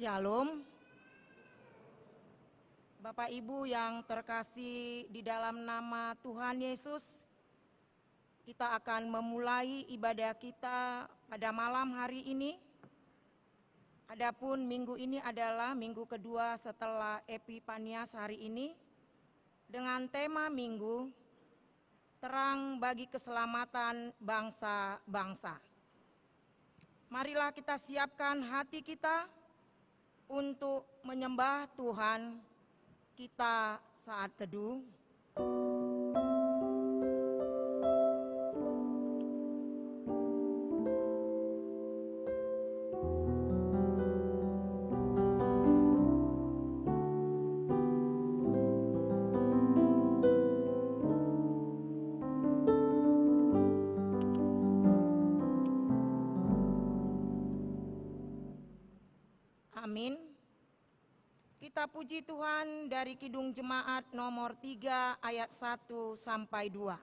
Shalom, Bapak Ibu yang terkasih di dalam nama Tuhan Yesus, kita akan memulai ibadah kita pada malam hari ini. Adapun minggu ini adalah minggu kedua setelah Epifanias hari ini, dengan tema minggu, terang bagi keselamatan bangsa-bangsa. Marilah kita siapkan hati kita untuk menyembah Tuhan kita saat teduh. Amin. Kita puji Tuhan dari Kidung Jemaat nomor 3 ayat 1 sampai 2.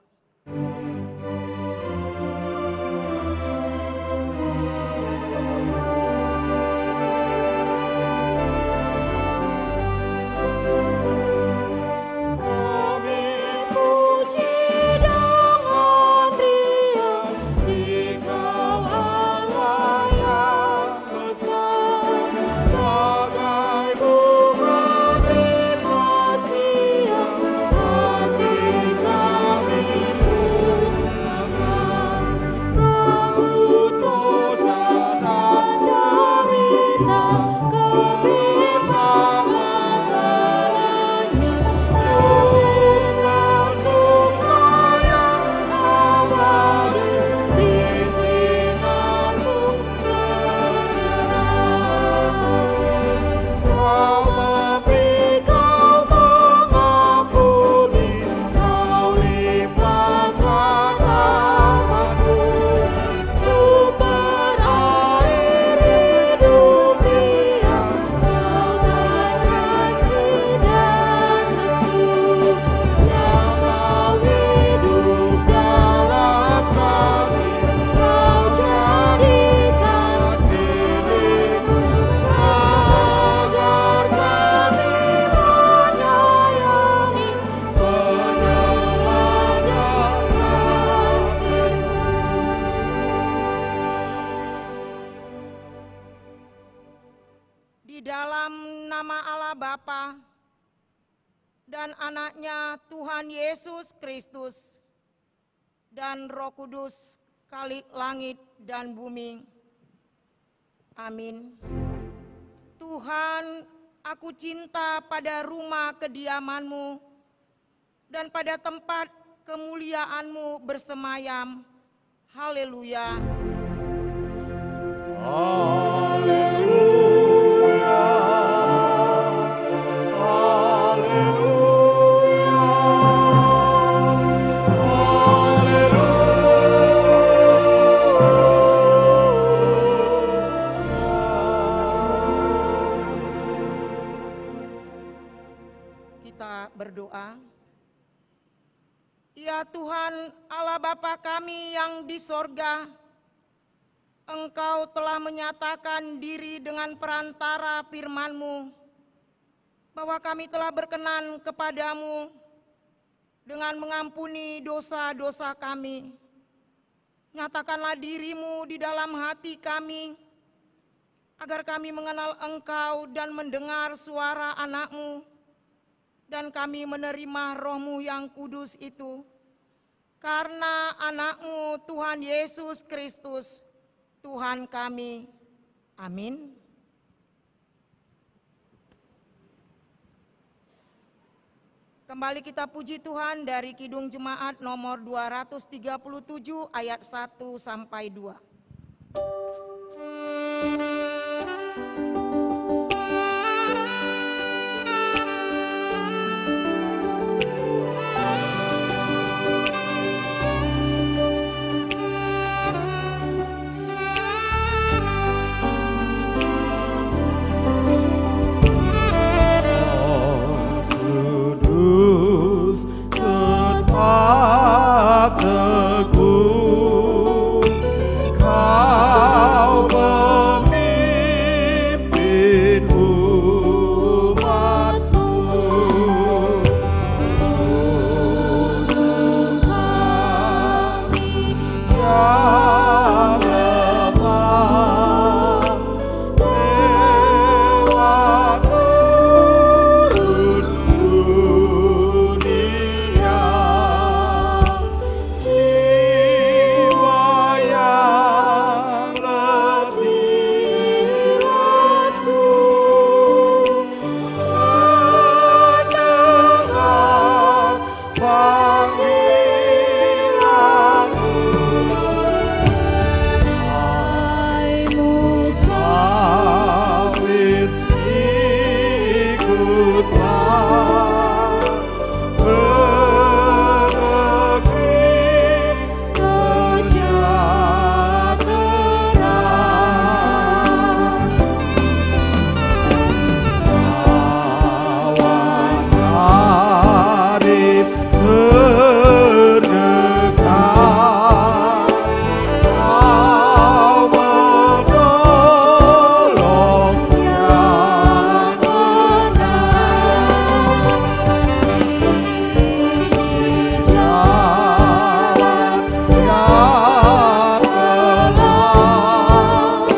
Di dalam nama Allah Bapa dan anaknya Tuhan Yesus Kristus dan Roh Kudus, Khalik langit dan bumi. Amin. Tuhan, aku cinta pada rumah kediaman-Mu dan pada tempat kemuliaan-Mu bersemayam. Haleluya. Haleluya. Berdoa. Ya Tuhan Allah Bapa kami yang di sorga, Engkau telah menyatakan diri dengan perantara firman-Mu, bahwa kami telah berkenan kepadamu dengan mengampuni dosa-dosa kami. Nyatakanlah diri-Mu di dalam hati kami, agar kami mengenal Engkau dan mendengar suara anak-Mu, dan kami menerima Roh-Mu yang kudus itu, karena anak-Mu Tuhan Yesus Kristus, Tuhan kami. Amin. Kembali kita puji Tuhan dari Kidung Jemaat nomor 237 ayat 1 sampai 2. Kudus tetap teguh, Kau pemimpin umat-Mu. Tuntun kami yang lemah, lewat dunia, jiwa yang letih lesu, mendengar panggilan-Mu. Hai musafir, ikutlah ke negeri sejahtera. Awan tarif terdekat, Kau menolong yang benar. Di jalan yang gelap, hati anakku bila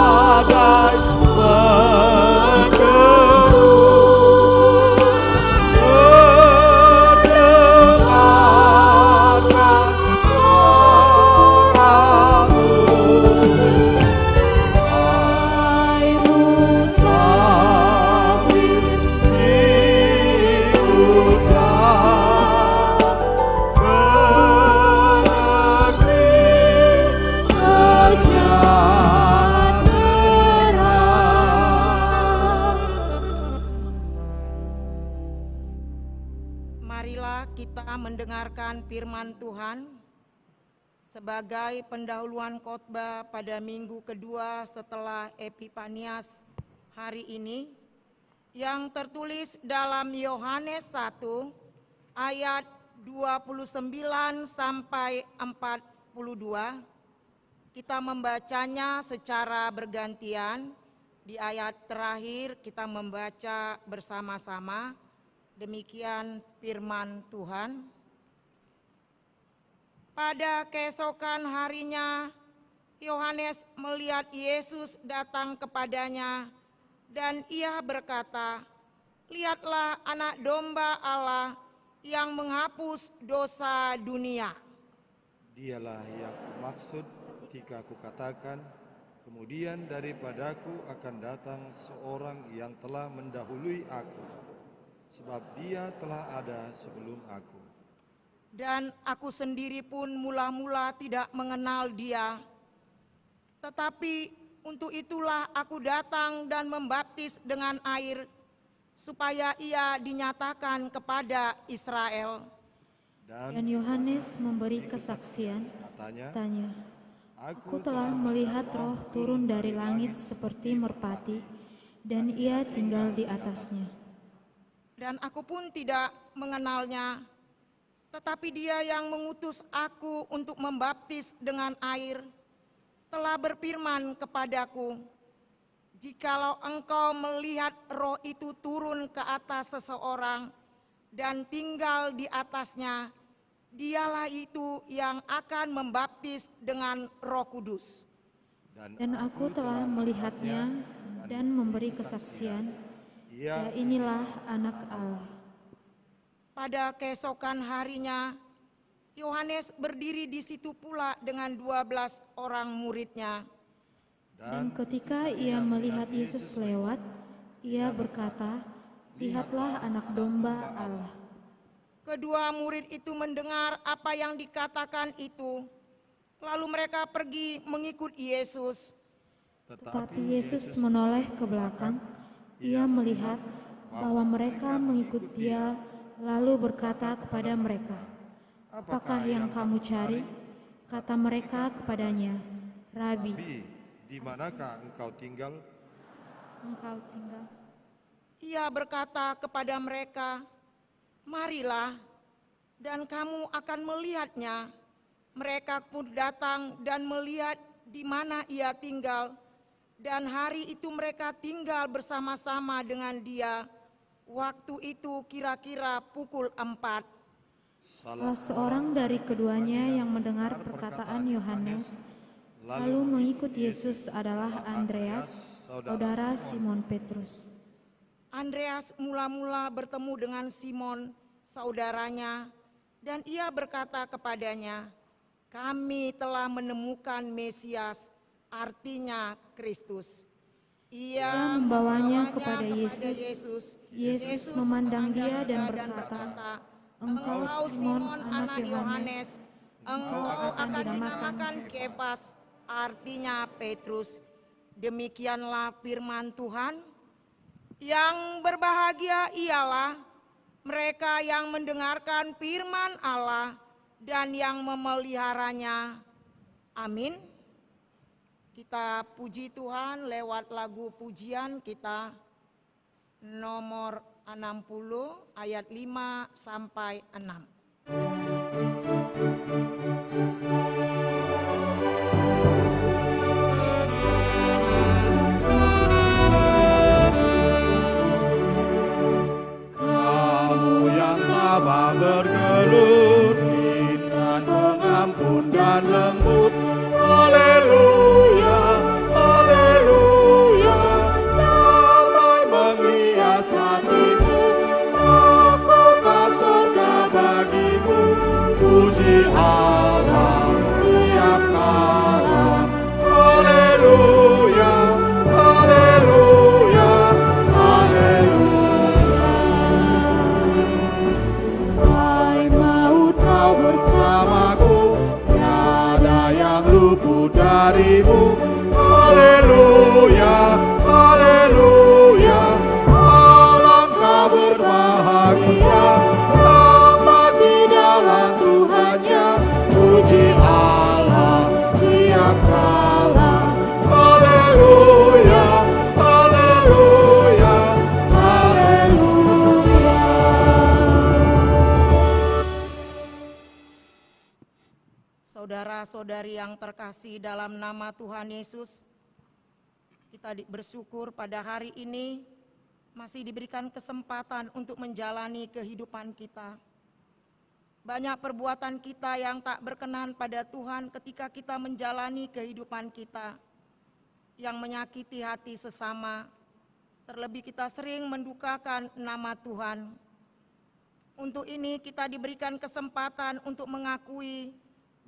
badai mengerut, mendengarkan suara-Mu. Hai musafir, ikutlah ke negeri sejahtera. Marilah kita mendengarkan firman Tuhan sebagai pendahuluan khotbah pada minggu kedua setelah Epifanias hari ini, yang tertulis dalam Yohanes 1 ayat 29 sampai 42. Kita membacanya secara bergantian. Di ayat terakhir kita membaca bersama-sama. Demikian firman Tuhan. Pada keesokan harinya, Yohanes melihat Yesus datang kepadanya, dan ia berkata, "Lihatlah anak domba Allah yang menghapus dosa dunia." Dialah yang kumaksud ketika kukatakan, kemudian daripadaku akan datang seorang yang telah mendahului aku, sebab dia telah ada sebelum aku. Dan aku sendiri pun mula-mula tidak mengenal dia. Tetapi untuk itulah aku datang dan membaptis dengan air, supaya ia dinyatakan kepada Israel. Dan Yohanes memberi kesaksian, Katanya, tanya, Aku telah melihat Roh turun dari langit seperti merpati, dan Ia tinggal di atasnya. Dan aku pun tidak mengenalnya, tetapi Dia yang mengutus aku untuk membaptis dengan air telah berfirman kepadaku, jikalau engkau melihat Roh itu turun ke atas seseorang dan tinggal di atasnya, Dialah itu yang akan membaptis dengan Roh Kudus. Dan aku telah melihatnya dan memberi kesaksian, ya inilah Anak Allah. Pada keesokan harinya, Yohanes berdiri di situ pula dengan 12 orang muridnya. Dan ketika ia melihat Yesus lewat, ia berkata, "Lihatlah Anak Domba Allah." Kedua murid itu mendengar apa yang dikatakan itu, lalu mereka pergi mengikut Yesus. Tetapi Yesus menoleh ke belakang, ia melihat bahwa mereka mengikut Dia, lalu berkata kepada mereka, "Apakah yang kamu cari?" Kata mereka kepadanya, "Rabi, Di manakah engkau tinggal? engkau tinggal?" Ia berkata kepada mereka, "Marilah, dan kamu akan melihatnya." Mereka pun datang dan melihat di mana ia tinggal, dan hari itu mereka tinggal bersama-sama dengan dia. Waktu itu kira-kira pukul 4. Salah seorang dari keduanya yang mendengar perkataan Yohanes, lalu mengikut Yesus adalah Andreas, saudara Simon Petrus. Andreas mula-mula bertemu dengan Simon, saudaranya, dan ia berkata kepadanya, "Kami telah menemukan Mesias," artinya Kristus. Ia membawanya kepada Yesus. Yesus memandang dia dan berkata, "Engkau Simon, anak Yohanes, engkau akan dinamakan Kefas," artinya Petrus. Demikianlah firman Tuhan. Yang berbahagia ialah mereka yang mendengarkan firman Allah dan yang memeliharanya. Amin. Kita puji Tuhan lewat lagu pujian kita nomor 60 ayat 5 sampai 6. Tabah bergelut, lisan pengampun dan lembut. Haleluya, haleluya, damai menghias hatimu, mahkota surga bagimu. Puji Allah tiap kala. Haleluya, haleluya, haleluya. Hai maut, kau bersamaku, tiada yang luput darimu. Haleluya, haleluya, alangkah berbahagia hamba di dalam Tuhannya. Puji Allah tiap kala. Haleluya, haleluya, haleluya. Saudara-saudari yang terkasih dalam nama Tuhan Yesus, kita bersyukur pada hari ini masih diberikan kesempatan untuk menjalani kehidupan kita. Banyak perbuatan kita yang tak berkenan pada Tuhan ketika kita menjalani kehidupan kita, yang menyakiti hati sesama. Terlebih kita sering mendukakan nama Tuhan. Untuk ini kita diberikan kesempatan untuk mengakui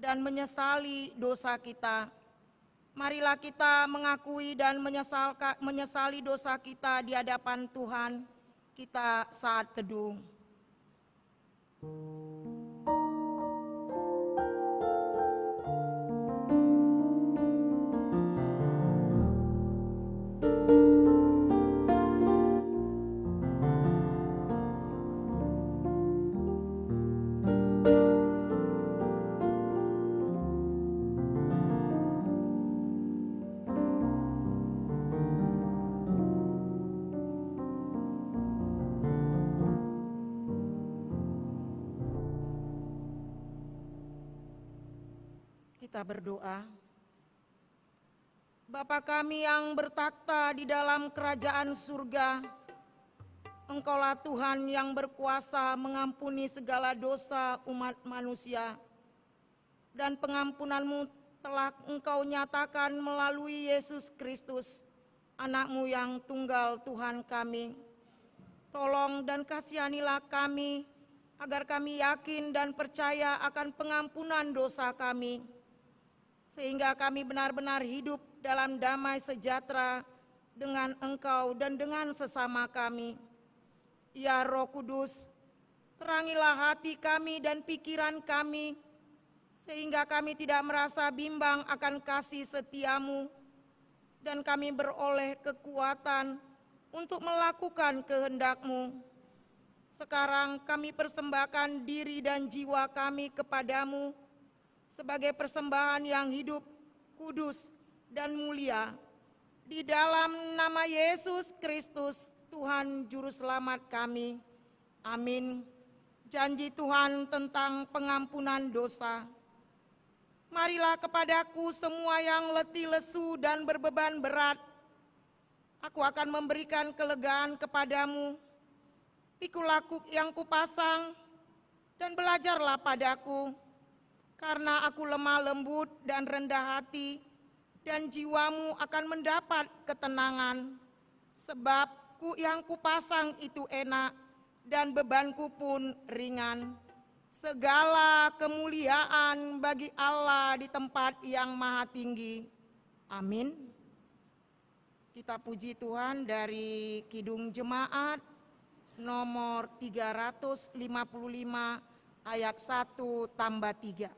dan menyesali dosa kita. Marilah kita mengakui dan menyesali dosa kita di hadapan Tuhan. Kita saat teduh. Kita berdoa. Bapa kami yang bertakhta di dalam kerajaan surga, Engkaulah Tuhan yang berkuasa mengampuni segala dosa umat manusia. Dan pengampunan-Mu telah Engkau nyatakan melalui Yesus Kristus, Anak-Mu yang tunggal Tuhan kami. Tolong dan kasihanilah kami, agar kami yakin dan percaya akan pengampunan dosa kami, sehingga kami benar-benar hidup dalam damai sejahtera dengan Engkau dan dengan sesama kami. Ya Roh Kudus, terangilah hati kami dan pikiran kami, sehingga kami tidak merasa bimbang akan kasih setia-Mu, dan kami beroleh kekuatan untuk melakukan kehendak-Mu. Sekarang kami persembahkan diri dan jiwa kami kepadamu sebagai persembahan yang hidup, kudus, dan mulia. Di dalam nama Yesus Kristus, Tuhan Juru Selamat kami. Amin. Janji Tuhan tentang pengampunan dosa. Marilah kepadaku semua yang letih lesu dan berbeban berat. Aku akan memberikan kelegaan kepadamu. Pikulah yang kupasang dan belajarlah padaku, karena aku lemah lembut dan rendah hati, dan jiwamu akan mendapat ketenangan. Sebab yang kupasang itu enak, dan bebanku pun ringan. Segala kemuliaan bagi Allah di tempat yang maha tinggi. Amin. Kita puji Tuhan dari Kidung Jemaat nomor 355 ayat 1 tambah 3.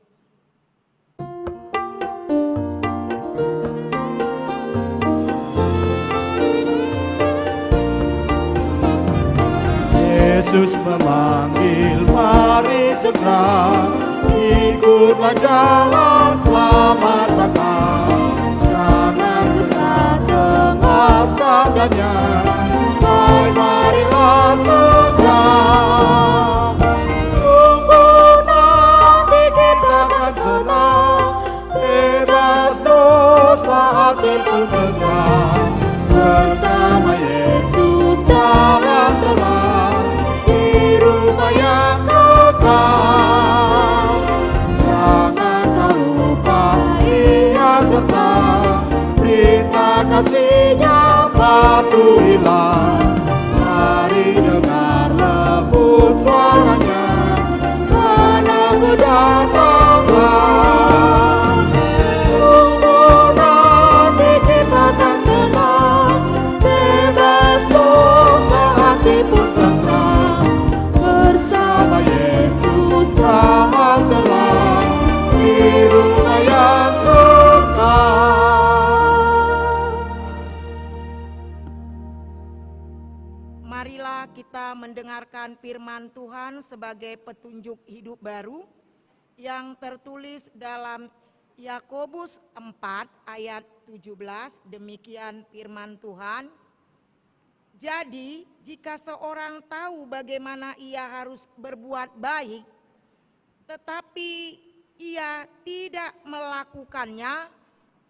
Yesus memanggil, mari segera, ikutlah jalan selamat datang. Jangan sesat dengar sabdanya, marilah segera. Sungguh nanti kita akan senang, bebas dosa hati pun tenang. Bersama Yesus dalam terang, rumah yang kekal. Jangan kau lupa Dia serta perintah kasih-Nya patuhilah. Mari dengar lembut suaranya, Anakku datanglah. Sungguh nanti kita akan senang, bebas dosa hati pun tenang. Bersama Yesus terang terang di rumah yang kekal. Marilah kita mendengarkan firman Tuhan sebagai petunjuk hidup baru yang tertulis dalam Yakobus 4 ayat 17. Demikian firman Tuhan. Jadi, jika seorang tahu bagaimana ia harus berbuat baik, tetapi ia tidak melakukannya,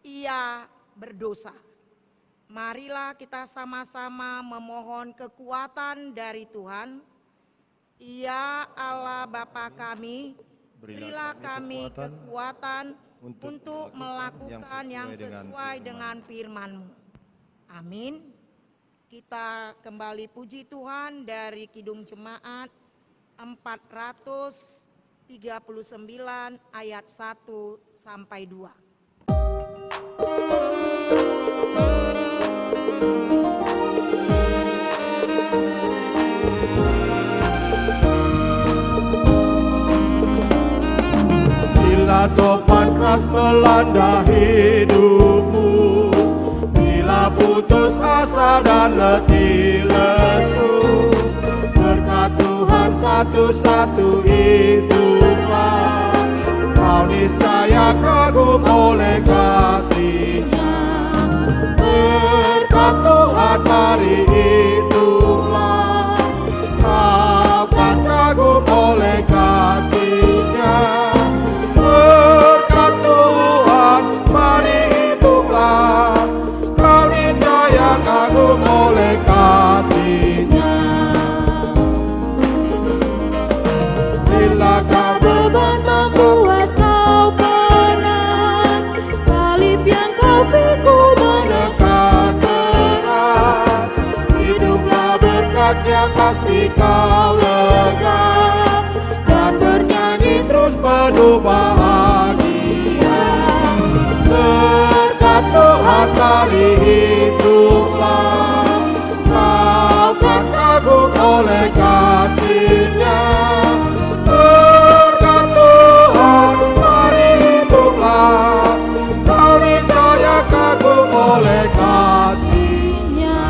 ia berdosa. Marilah kita sama-sama memohon kekuatan dari Tuhan. Ya Allah Bapa kami, berilah kami kekuatan untuk melakukan yang sesuai dengan firman-Mu. Amin. Kita kembali puji Tuhan dari Kidung Jemaat 439 ayat 1 sampai 2. Bila topan keras melanda hidupmu, bila putus asa dan letih lesu, berkat Tuhan satu-satu itulah, kau niscaya kagum oleh kasih-Nya. Berkat Tuhan mari itulah, kau kan kagum oleh kasih-Nya. Berkat Tuhan bahagia. Berkat Tuhan mari hiduplah, kau kan kagum oleh kasih-Nya. Berkat Tuhan mari hiduplah, kau niscaya kagum oleh kasih-Nya.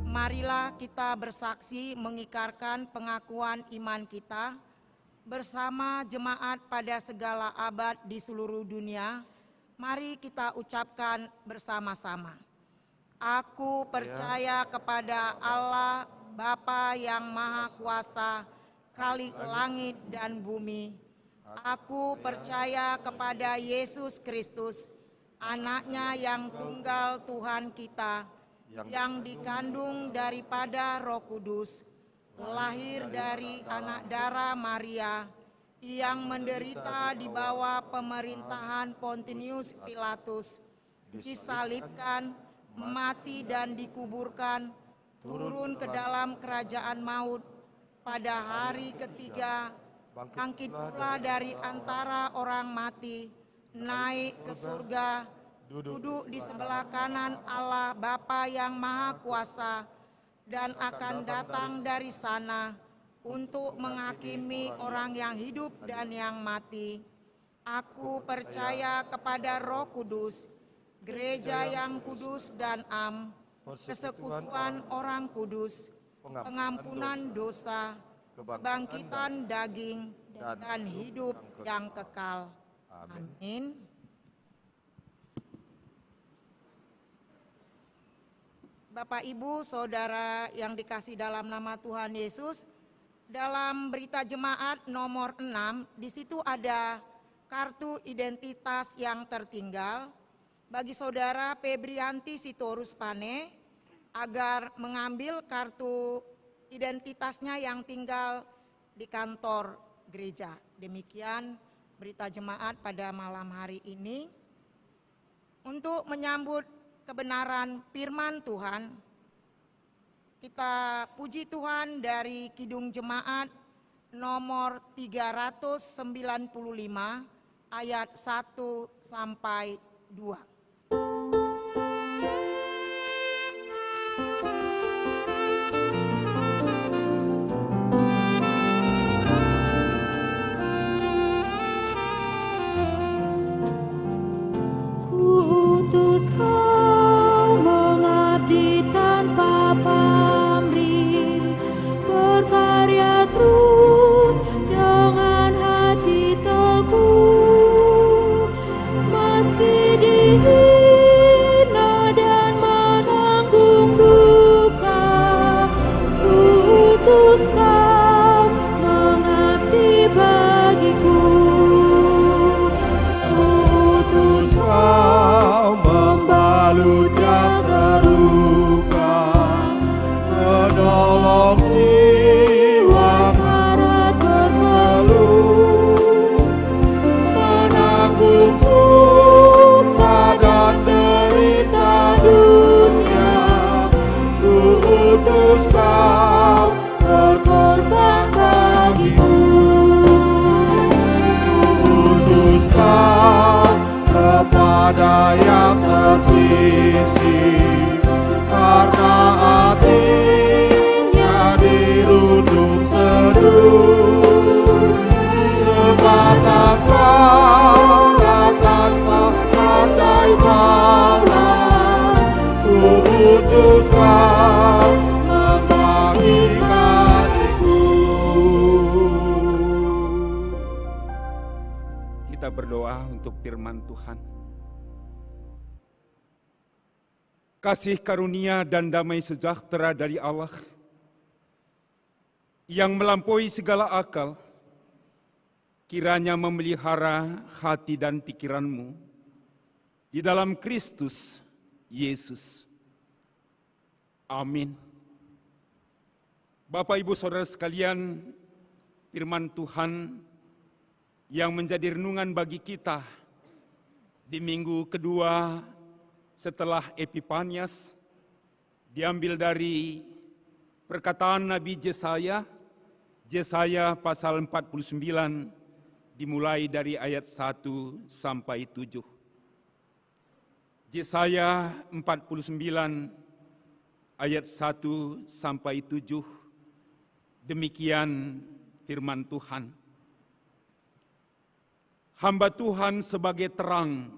Marilah kita bersaksi mengikrarkan pengakuan iman kita bersama jemaat pada segala abad di seluruh dunia. Mari kita ucapkan bersama-sama. Aku percaya kepada Allah Bapa yang Maha Kuasa, Khalik langit dan bumi. Aku percaya kepada Yesus Kristus, Anak-Nya yang tunggal Tuhan kita, yang dikandung daripada Roh Kudus, lahir dari anak darah Maria, yang menderita di bawah pemerintahan Pontius Pilatus, disalibkan, mati dan dikuburkan, turun ke dalam kerajaan maut, pada hari ketiga bangkit pula dari antara orang mati, naik ke surga, duduk di sebelah kanan Allah Bapa yang Maha Kuasa, dan akan datang dari sana untuk menghakimi orang yang hidup dan yang mati. Aku percaya kepada Roh Kudus, gereja yang kudus dan am, persekutuan orang kudus, pengampunan dosa, kebangkitan daging, dan hidup yang kekal. Amin. Bapak, Ibu, Saudara yang dikasih dalam nama Tuhan Yesus, dalam berita jemaat nomor 6, di situ ada kartu identitas yang tertinggal. Bagi Saudara Febrianti Sitorus Pane, agar mengambil kartu identitasnya yang tinggal di kantor gereja. Demikian berita jemaat pada malam hari ini. Untuk menyambut kebenaran firman Tuhan, kita puji Tuhan dari Kidung Jemaat nomor 395 ayat 1 sampai 2. Utus Kau mengabdi tanpa pamrih, berkarya terus dengan hati teguh, meski dihina dan menanggung duka. Utus Kau mengabdi bagiku. Utus Kau membalut yang terluka, menolong jiwa syarat berkeluh, menanggung susah dan derita dunia. Ku utus Kau berkorban bagiku. Ku utus Kau kepada yang tersisih, karena hatinya dirundung seduh. Sebatang kala tanpa pandai maulah, ku utus Kau membagi kasih-Ku. Kita berdoa untuk firman Tuhan. Kasih karunia dan damai sejahtera dari Allah yang melampaui segala akal, kiranya memelihara hati dan pikiranmu di dalam Kristus Yesus. Amin. Bapak, Ibu, Saudara sekalian, firman Tuhan yang menjadi renungan bagi kita di minggu kedua setelah Epifanias diambil dari perkataan Nabi Yesaya Yesaya pasal 49 dimulai dari ayat 1 sampai 7. Yesaya 49 ayat 1 sampai 7. Demikian firman Tuhan. Hamba Tuhan sebagai terang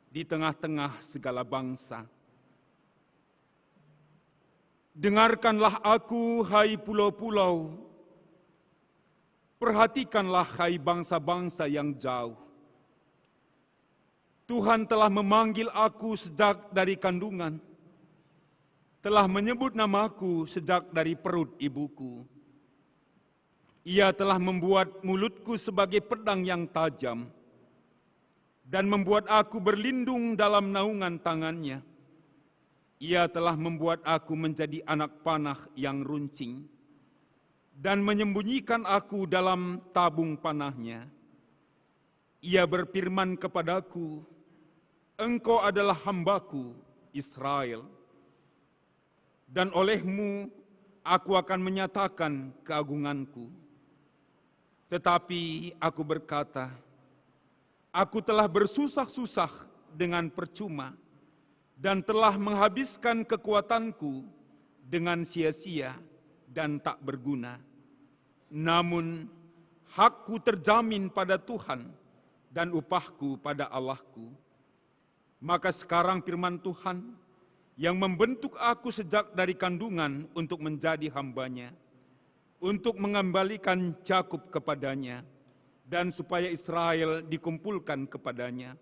di tengah-tengah segala bangsa. Dengarkanlah aku, hai pulau-pulau. Perhatikanlah, hai bangsa-bangsa yang jauh. Tuhan telah memanggil aku sejak dari kandungan, telah menyebut namaku sejak dari perut ibuku. Ia telah membuat mulutku sebagai pedang yang tajam, dan membuat aku berlindung dalam naungan tangannya. Ia telah membuat aku menjadi anak panah yang runcing, dan menyembunyikan aku dalam tabung panahnya. Ia berfirman kepadaku, engkau adalah hambaku, Israel, dan olehmu aku akan menyatakan keagunganku. Tetapi aku berkata, aku telah bersusah-susah dengan percuma, dan telah menghabiskan kekuatanku dengan sia-sia dan tak berguna. Namun hakku terjamin pada Tuhan dan upahku pada Allahku. Maka sekarang firman Tuhan yang membentuk aku sejak dari kandungan untuk menjadi hambanya, untuk mengembalikan Yakub kepadanya, dan supaya Israel dikumpulkan kepadanya.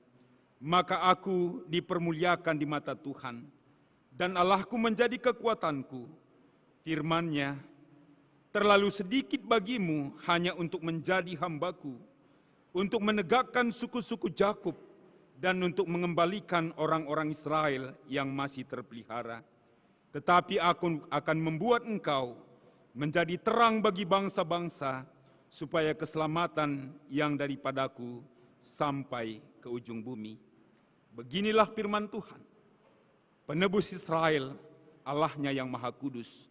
Maka aku dipermuliakan di mata Tuhan, dan Allahku menjadi kekuatanku. Firman-Nya, terlalu sedikit bagimu hanya untuk menjadi hambaku, untuk menegakkan suku-suku Yakub, dan untuk mengembalikan orang-orang Israel yang masih terpelihara. Tetapi aku akan membuat engkau menjadi terang bagi bangsa-bangsa, supaya keselamatan yang daripadaku sampai ke ujung bumi. Beginilah firman Tuhan, penebus Israel, Allahnya yang Maha Kudus.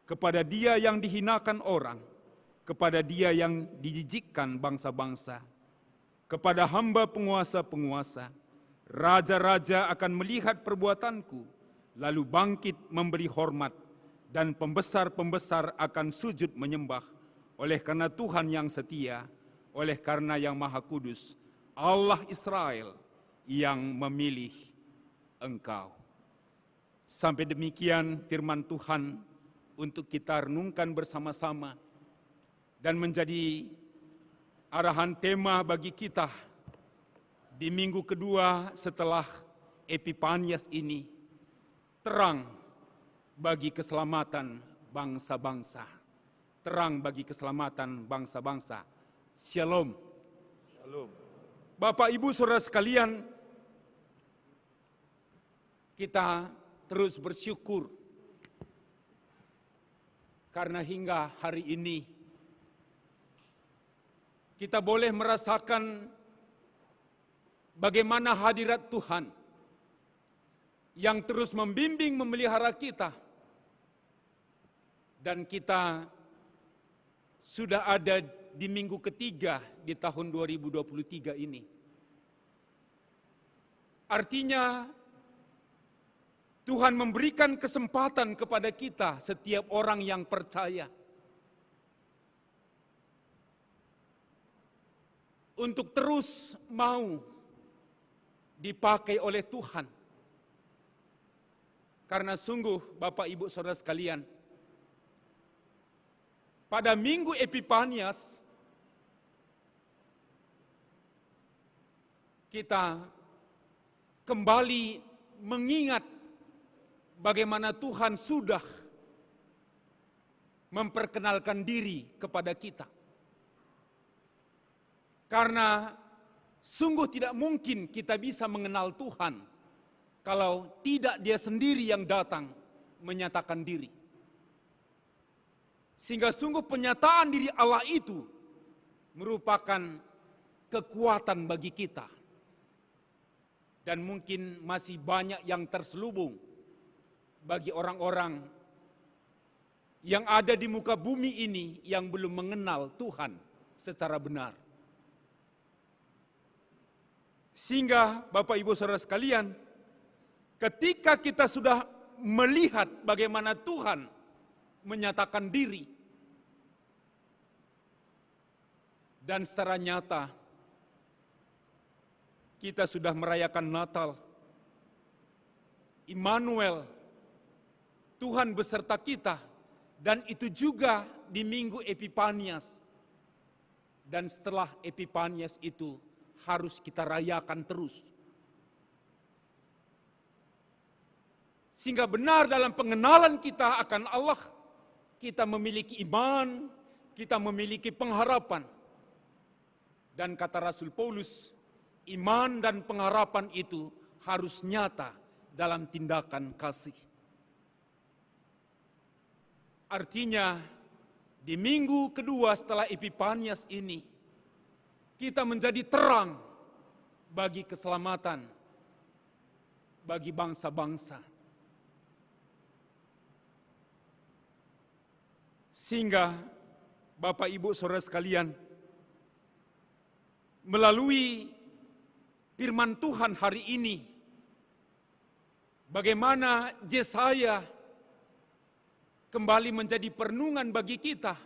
Kepada Dia yang dihinakan orang, kepada Dia yang dijijikkan bangsa-bangsa, kepada hamba penguasa-penguasa, raja-raja akan melihat perbuatanku, lalu bangkit memberi hormat, dan pembesar-pembesar akan sujud menyembah, oleh karena Tuhan yang setia, oleh karena yang Maha Kudus, Allah Israel yang memilih engkau. Sampai demikian firman Tuhan untuk kita renungkan bersama-sama dan menjadi arahan tema bagi kita di minggu kedua setelah Epifanias ini, terang bagi keselamatan bangsa-bangsa. Terang bagi keselamatan bangsa-bangsa. Shalom. Shalom. Bapak, Ibu, Saudara sekalian, kita terus bersyukur karena hingga hari ini kita boleh merasakan bagaimana hadirat Tuhan yang terus membimbing memelihara kita. Dan kita sudah ada di minggu ketiga di tahun 2023 ini. Artinya Tuhan memberikan kesempatan kepada kita, setiap orang yang percaya, untuk terus mau dipakai oleh Tuhan. Karena sungguh Bapak Ibu Saudara sekalian, pada minggu Epifanias kita kembali mengingat bagaimana Tuhan sudah memperkenalkan diri kepada kita. Karena sungguh tidak mungkin kita bisa mengenal Tuhan kalau tidak Dia sendiri yang datang menyatakan diri. Sehingga sungguh penyataan diri Allah itu merupakan kekuatan bagi kita. Dan mungkin masih banyak yang terselubung bagi orang-orang yang ada di muka bumi ini yang belum mengenal Tuhan secara benar. Sehingga Bapak Ibu Saudara sekalian, ketika kita sudah melihat bagaimana Tuhan menyatakan diri, dan secara nyata kita sudah merayakan Natal, Immanuel, Tuhan beserta kita, dan itu juga di Minggu Epifanias. Dan setelah Epifanias itu harus kita rayakan terus. Sehingga benar dalam pengenalan kita akan Allah, kita memiliki iman, kita memiliki pengharapan. Dan kata Rasul Paulus, iman dan pengharapan itu harus nyata dalam tindakan kasih. Artinya, di minggu kedua setelah Epifanias ini, kita menjadi terang bagi keselamatan, bagi bangsa-bangsa. Sehingga Bapak Ibu Saudara sekalian, melalui firman Tuhan hari ini, bagaimana Yesaya kembali menjadi perenungan bagi kita,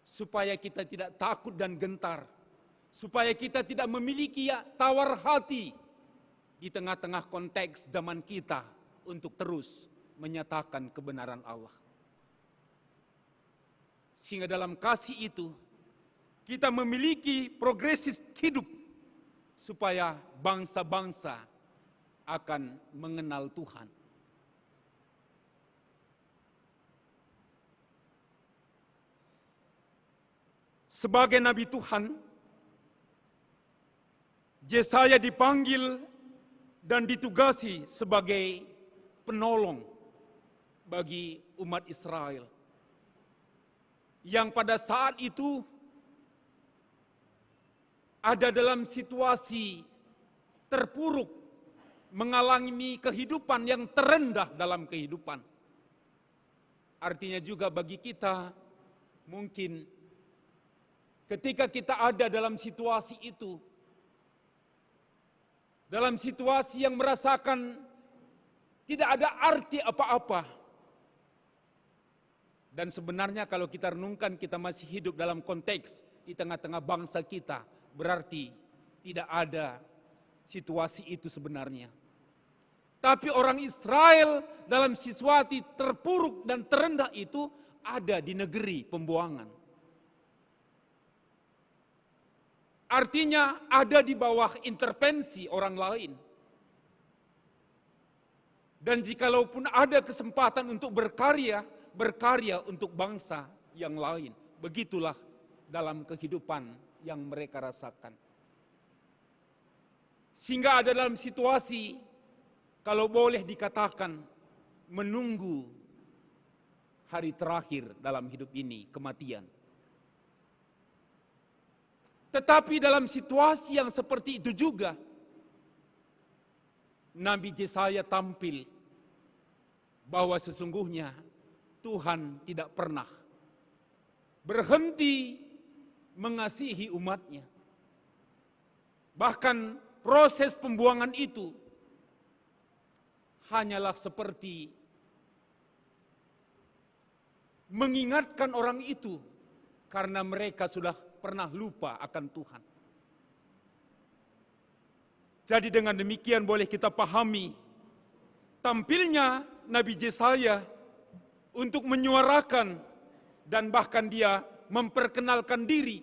supaya kita tidak takut dan gentar, supaya kita tidak memiliki tawar hati di tengah-tengah konteks zaman kita untuk terus menyatakan kebenaran Allah. Sehingga dalam kasih itu, kita memiliki progresif hidup supaya bangsa-bangsa akan mengenal Tuhan. Sebagai Nabi Tuhan, Yesaya dipanggil dan ditugasi sebagai penolong bagi umat Israel. Yang pada saat itu ada dalam situasi terpuruk, mengalami kehidupan yang terendah dalam kehidupan. Artinya juga bagi kita, mungkin ketika kita ada dalam situasi itu, dalam situasi yang merasakan tidak ada arti apa-apa. Dan sebenarnya kalau kita renungkan, kita masih hidup dalam konteks di tengah-tengah bangsa kita, berarti tidak ada situasi itu sebenarnya. Tapi orang Israel dalam situasi terpuruk dan terendah itu ada di negeri pembuangan. Artinya ada di bawah intervensi orang lain. Dan jikalaupun ada kesempatan untuk berkarya untuk bangsa yang lain. Begitulah dalam kehidupan yang mereka rasakan. Sehingga ada dalam situasi, kalau boleh dikatakan, menunggu hari terakhir dalam hidup ini, kematian. Tetapi dalam situasi yang seperti itu juga, Nabi Yesaya tampil bahwa sesungguhnya Tuhan tidak pernah berhenti mengasihi umatnya. Bahkan proses pembuangan itu hanyalah seperti mengingatkan orang itu karena mereka sudah pernah lupa akan Tuhan. Jadi dengan demikian boleh kita pahami tampilnya Nabi Yesaya untuk menyuarakan dan bahkan dia memperkenalkan diri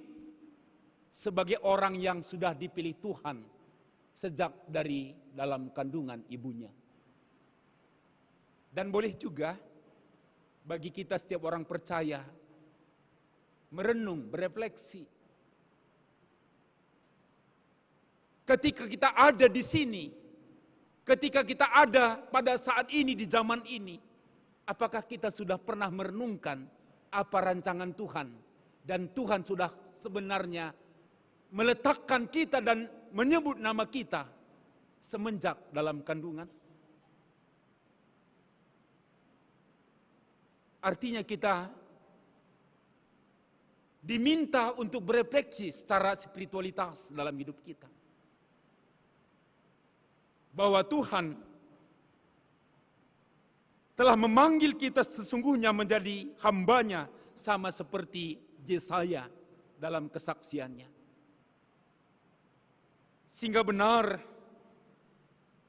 sebagai orang yang sudah dipilih Tuhan sejak dari dalam kandungan ibunya. Dan boleh juga bagi kita setiap orang percaya merenung, berefleksi. Ketika kita ada di sini, ketika kita ada pada saat ini di zaman ini, apakah kita sudah pernah merenungkan apa rancangan Tuhan? Dan Tuhan sudah sebenarnya meletakkan kita dan menyebut nama kita semenjak dalam kandungan. Artinya kita diminta untuk berefleksi secara spiritualitas dalam hidup kita. Bahwa Tuhan telah memanggil kita sesungguhnya menjadi hambanya, sama seperti Yesaya dalam kesaksiannya. Sehingga benar,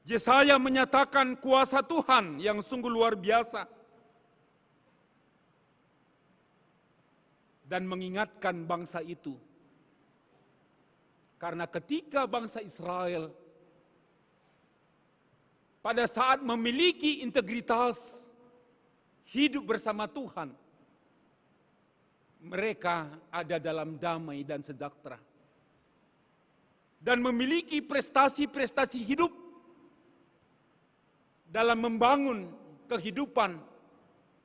Yesaya menyatakan kuasa Tuhan yang sungguh luar biasa. Dan mengingatkan bangsa itu. Karena ketika bangsa Israel pada saat memiliki integritas hidup bersama Tuhan, mereka ada dalam damai dan sejahtera. Dan memiliki prestasi-prestasi hidup dalam membangun kehidupan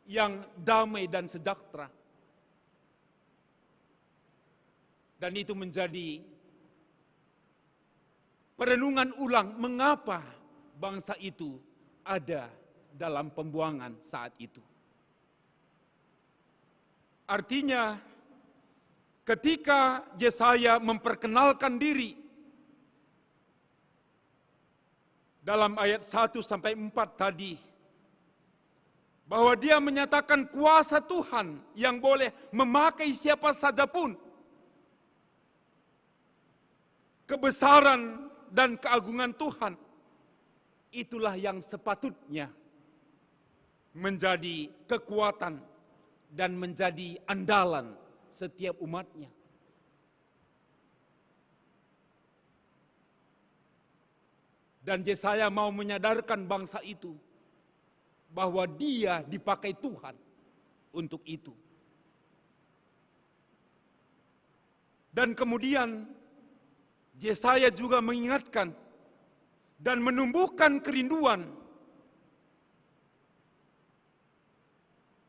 yang damai dan sejahtera. Dan itu menjadi perenungan ulang mengapa bangsa itu ada dalam pembuangan saat itu. Artinya, ketika Yesaya memperkenalkan diri dalam ayat 1-4 tadi, bahwa dia menyatakan kuasa Tuhan yang boleh memakai siapa saja pun, kebesaran dan keagungan Tuhan, itulah yang sepatutnya menjadi kekuatan dan menjadi andalan setiap umatnya. Dan Yesaya mau menyadarkan bangsa itu bahwa dia dipakai Tuhan untuk itu. Dan kemudian Yesaya juga mengingatkan dan menumbuhkan kerinduan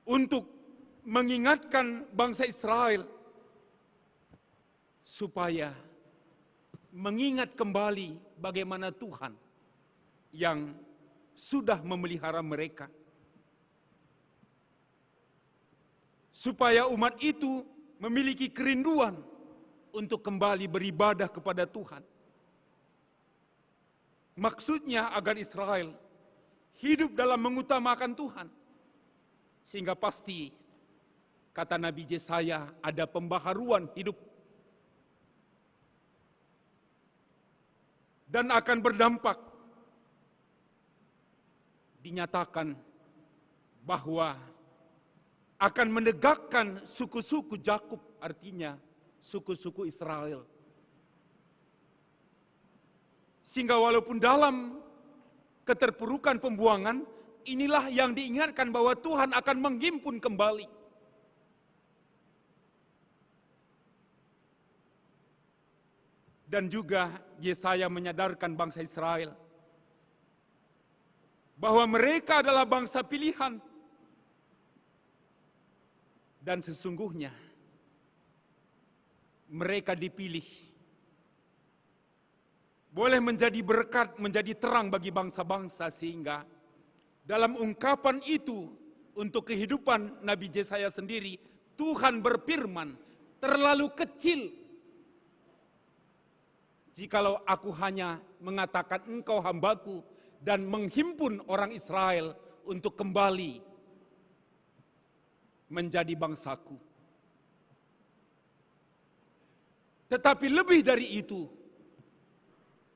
untuk mengingatkan bangsa Israel supaya mengingat kembali bagaimana Tuhan yang sudah memelihara mereka. Supaya umat itu memiliki kerinduan untuk kembali beribadah kepada Tuhan. Maksudnya agar Israel hidup dalam mengutamakan Tuhan. Sehingga pasti, kata Nabi Yesaya, ada pembaharuan hidup. Dan akan berdampak. Dinyatakan bahwa akan menegakkan suku-suku Yakub, artinya suku-suku Israel. Sehingga walaupun dalam keterpurukan pembuangan, inilah yang diingatkan bahwa Tuhan akan menghimpun kembali. Dan juga Yesaya menyadarkan bangsa Israel bahwa mereka adalah bangsa pilihan. Dan sesungguhnya mereka dipilih boleh menjadi berkat, menjadi terang bagi bangsa-bangsa, sehingga dalam ungkapan itu untuk kehidupan Nabi Yesaya sendiri, Tuhan berfirman, terlalu kecil jikalau aku hanya mengatakan engkau hambaku dan menghimpun orang Israel untuk kembali menjadi bangsaku. Tetapi lebih dari itu,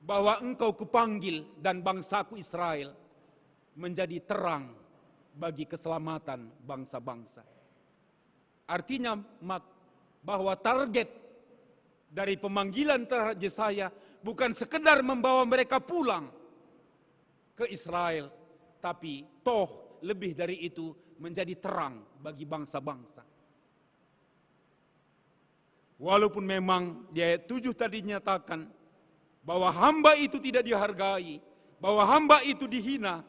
bahwa engkau kupanggil dan bangsaku Israel menjadi terang bagi keselamatan bangsa-bangsa. Artinya bahwa target dari pemanggilan terhadap Yesaya bukan sekedar membawa mereka pulang ke Israel, tapi toh lebih dari itu menjadi terang bagi bangsa-bangsa. Walaupun memang di ayat 7 tadi dinyatakan bahwa hamba itu tidak dihargai, bahwa hamba itu dihina,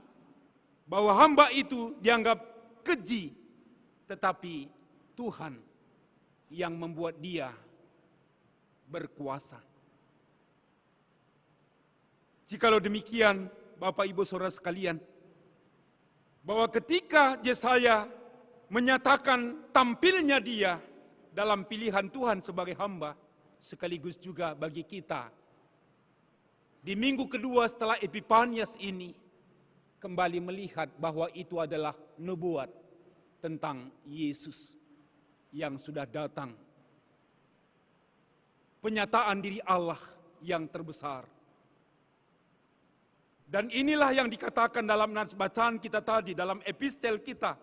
bahwa hamba itu dianggap keji, tetapi Tuhan yang membuat dia berkuasa. Jikalau demikian, Bapak Ibu Saudara sekalian, bahwa ketika Yesaya menyatakan tampilnya dia dalam pilihan Tuhan sebagai hamba, sekaligus juga bagi kita. Di minggu kedua setelah Epifanias ini, kembali melihat bahwa itu adalah nubuat tentang Yesus yang sudah datang. Penyataan diri Allah yang terbesar. Dan inilah yang dikatakan dalam nas bacaan kita tadi, dalam epistel kita,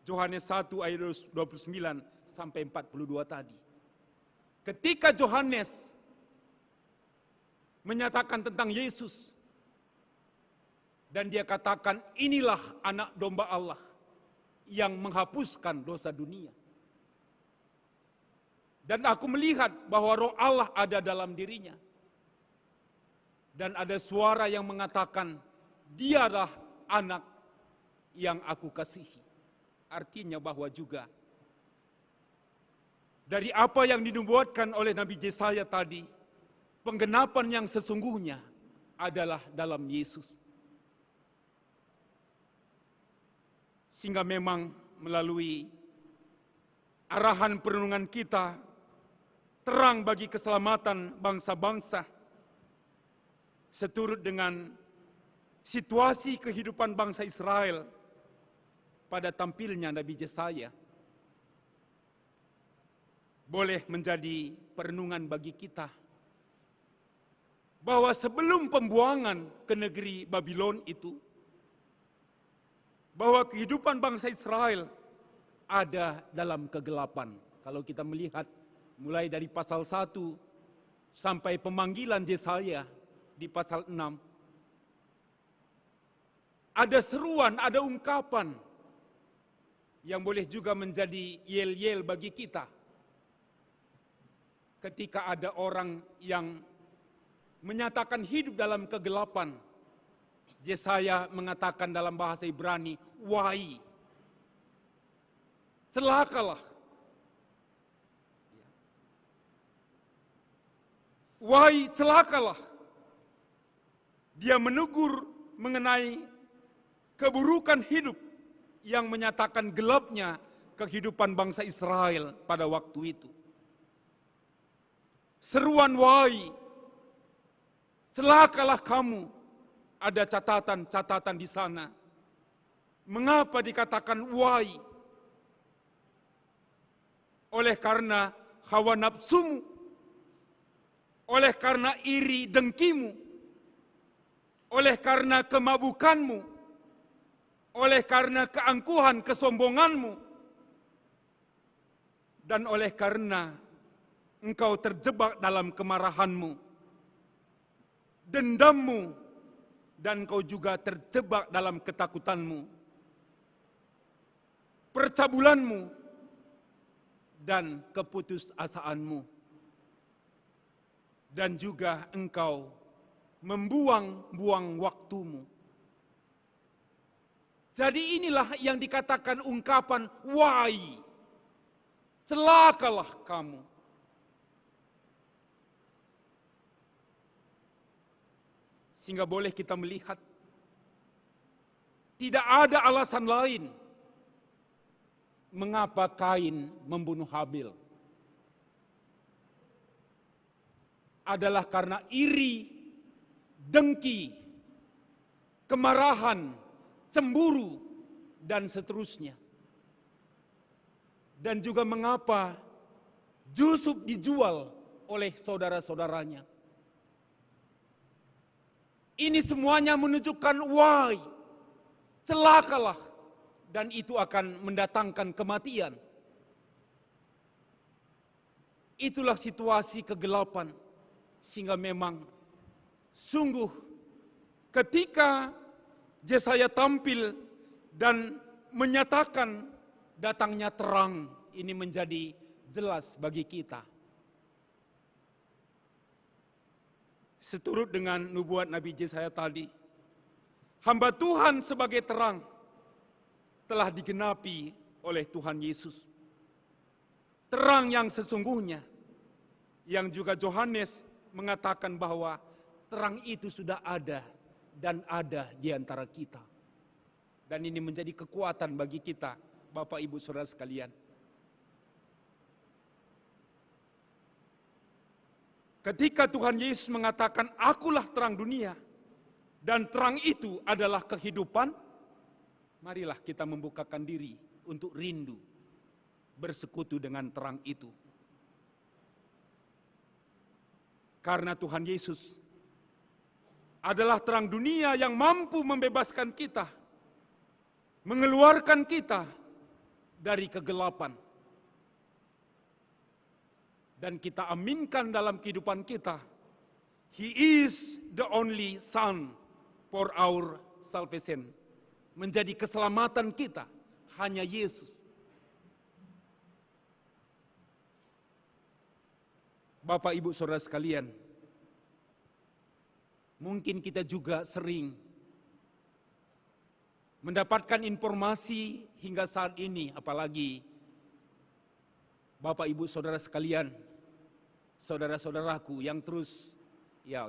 Yohanes 1 ayat 29 sampai 42 tadi. Ketika Yohanes menyatakan tentang Yesus, dan dia katakan, inilah anak domba Allah yang menghapuskan dosa dunia. Dan aku melihat bahwa roh Allah ada dalam dirinya. Dan ada suara yang mengatakan, dialah anak yang aku kasihi. Artinya bahwa juga dari apa yang dinubuatkan oleh Nabi Yesaya tadi, penggenapan yang sesungguhnya adalah dalam Yesus. Sehingga memang melalui arahan perenungan kita, terang bagi keselamatan bangsa-bangsa, seturut dengan situasi kehidupan bangsa Israel pada tampilnya Nabi Yesaya, boleh menjadi perenungan bagi kita bahwa sebelum pembuangan ke negeri Babylon itu, bahwa kehidupan bangsa Israel ada dalam kegelapan. Kalau kita melihat mulai dari pasal 1 sampai pemanggilan Yesaya di pasal 6, ada seruan, ada ungkapan yang boleh juga menjadi yel-yel bagi kita. Ketika ada orang yang menyatakan hidup dalam kegelapan, Yesaya mengatakan dalam bahasa Ibrani, wahai, celakalah. Wahai, celakalah. Dia menegur mengenai keburukan hidup yang menyatakan gelapnya kehidupan bangsa Israel pada waktu itu. Seruan wahai, celakalah kamu. Ada catatan-catatan di sana. Mengapa dikatakan wahai? Oleh karena hawa nafsumu, oleh karena iri dengkimu, oleh karena kemabukanmu, oleh karena keangkuhan kesombonganmu, dan oleh karena engkau terjebak dalam kemarahanmu, dendammu, dan engkau juga terjebak dalam ketakutanmu, percabulanmu, dan keputusasaanmu. Dan juga engkau membuang-buang waktumu. Jadi inilah yang dikatakan ungkapan, wahai, celakalah kamu. Sehingga boleh kita melihat, tidak ada alasan lain mengapa Kain membunuh Habil. Adalah karena iri, dengki, kemarahan, cemburu, dan seterusnya. Dan juga mengapa Yusuf dijual oleh saudara-saudaranya. Ini semuanya menunjukkan wahai, celakalah, dan itu akan mendatangkan kematian. Itulah situasi kegelapan, sehingga memang sungguh ketika Yesaya tampil dan menyatakan datangnya terang, ini menjadi jelas bagi kita. Seturut dengan nubuat Nabi Yesaya tadi, hamba Tuhan sebagai terang telah digenapi oleh Tuhan Yesus. Terang yang sesungguhnya, yang juga Yohanes mengatakan bahwa terang itu sudah ada dan ada di antara kita. Dan ini menjadi kekuatan bagi kita Bapak Ibu Saudara sekalian. Ketika Tuhan Yesus mengatakan, "Akulah terang dunia," dan terang itu adalah kehidupan, marilah kita membukakan diri untuk rindu bersekutu dengan terang itu. Karena Tuhan Yesus adalah terang dunia yang mampu membebaskan kita, mengeluarkan kita dari kegelapan. Dan kita aminkan dalam kehidupan kita, He is the only Son for our salvation. Menjadi keselamatan kita, hanya Yesus. Bapak Ibu Saudara sekalian, mungkin kita juga sering mendapatkan informasi hingga saat ini, apalagi Bapak Ibu Saudara sekalian, saudara-saudaraku yang terus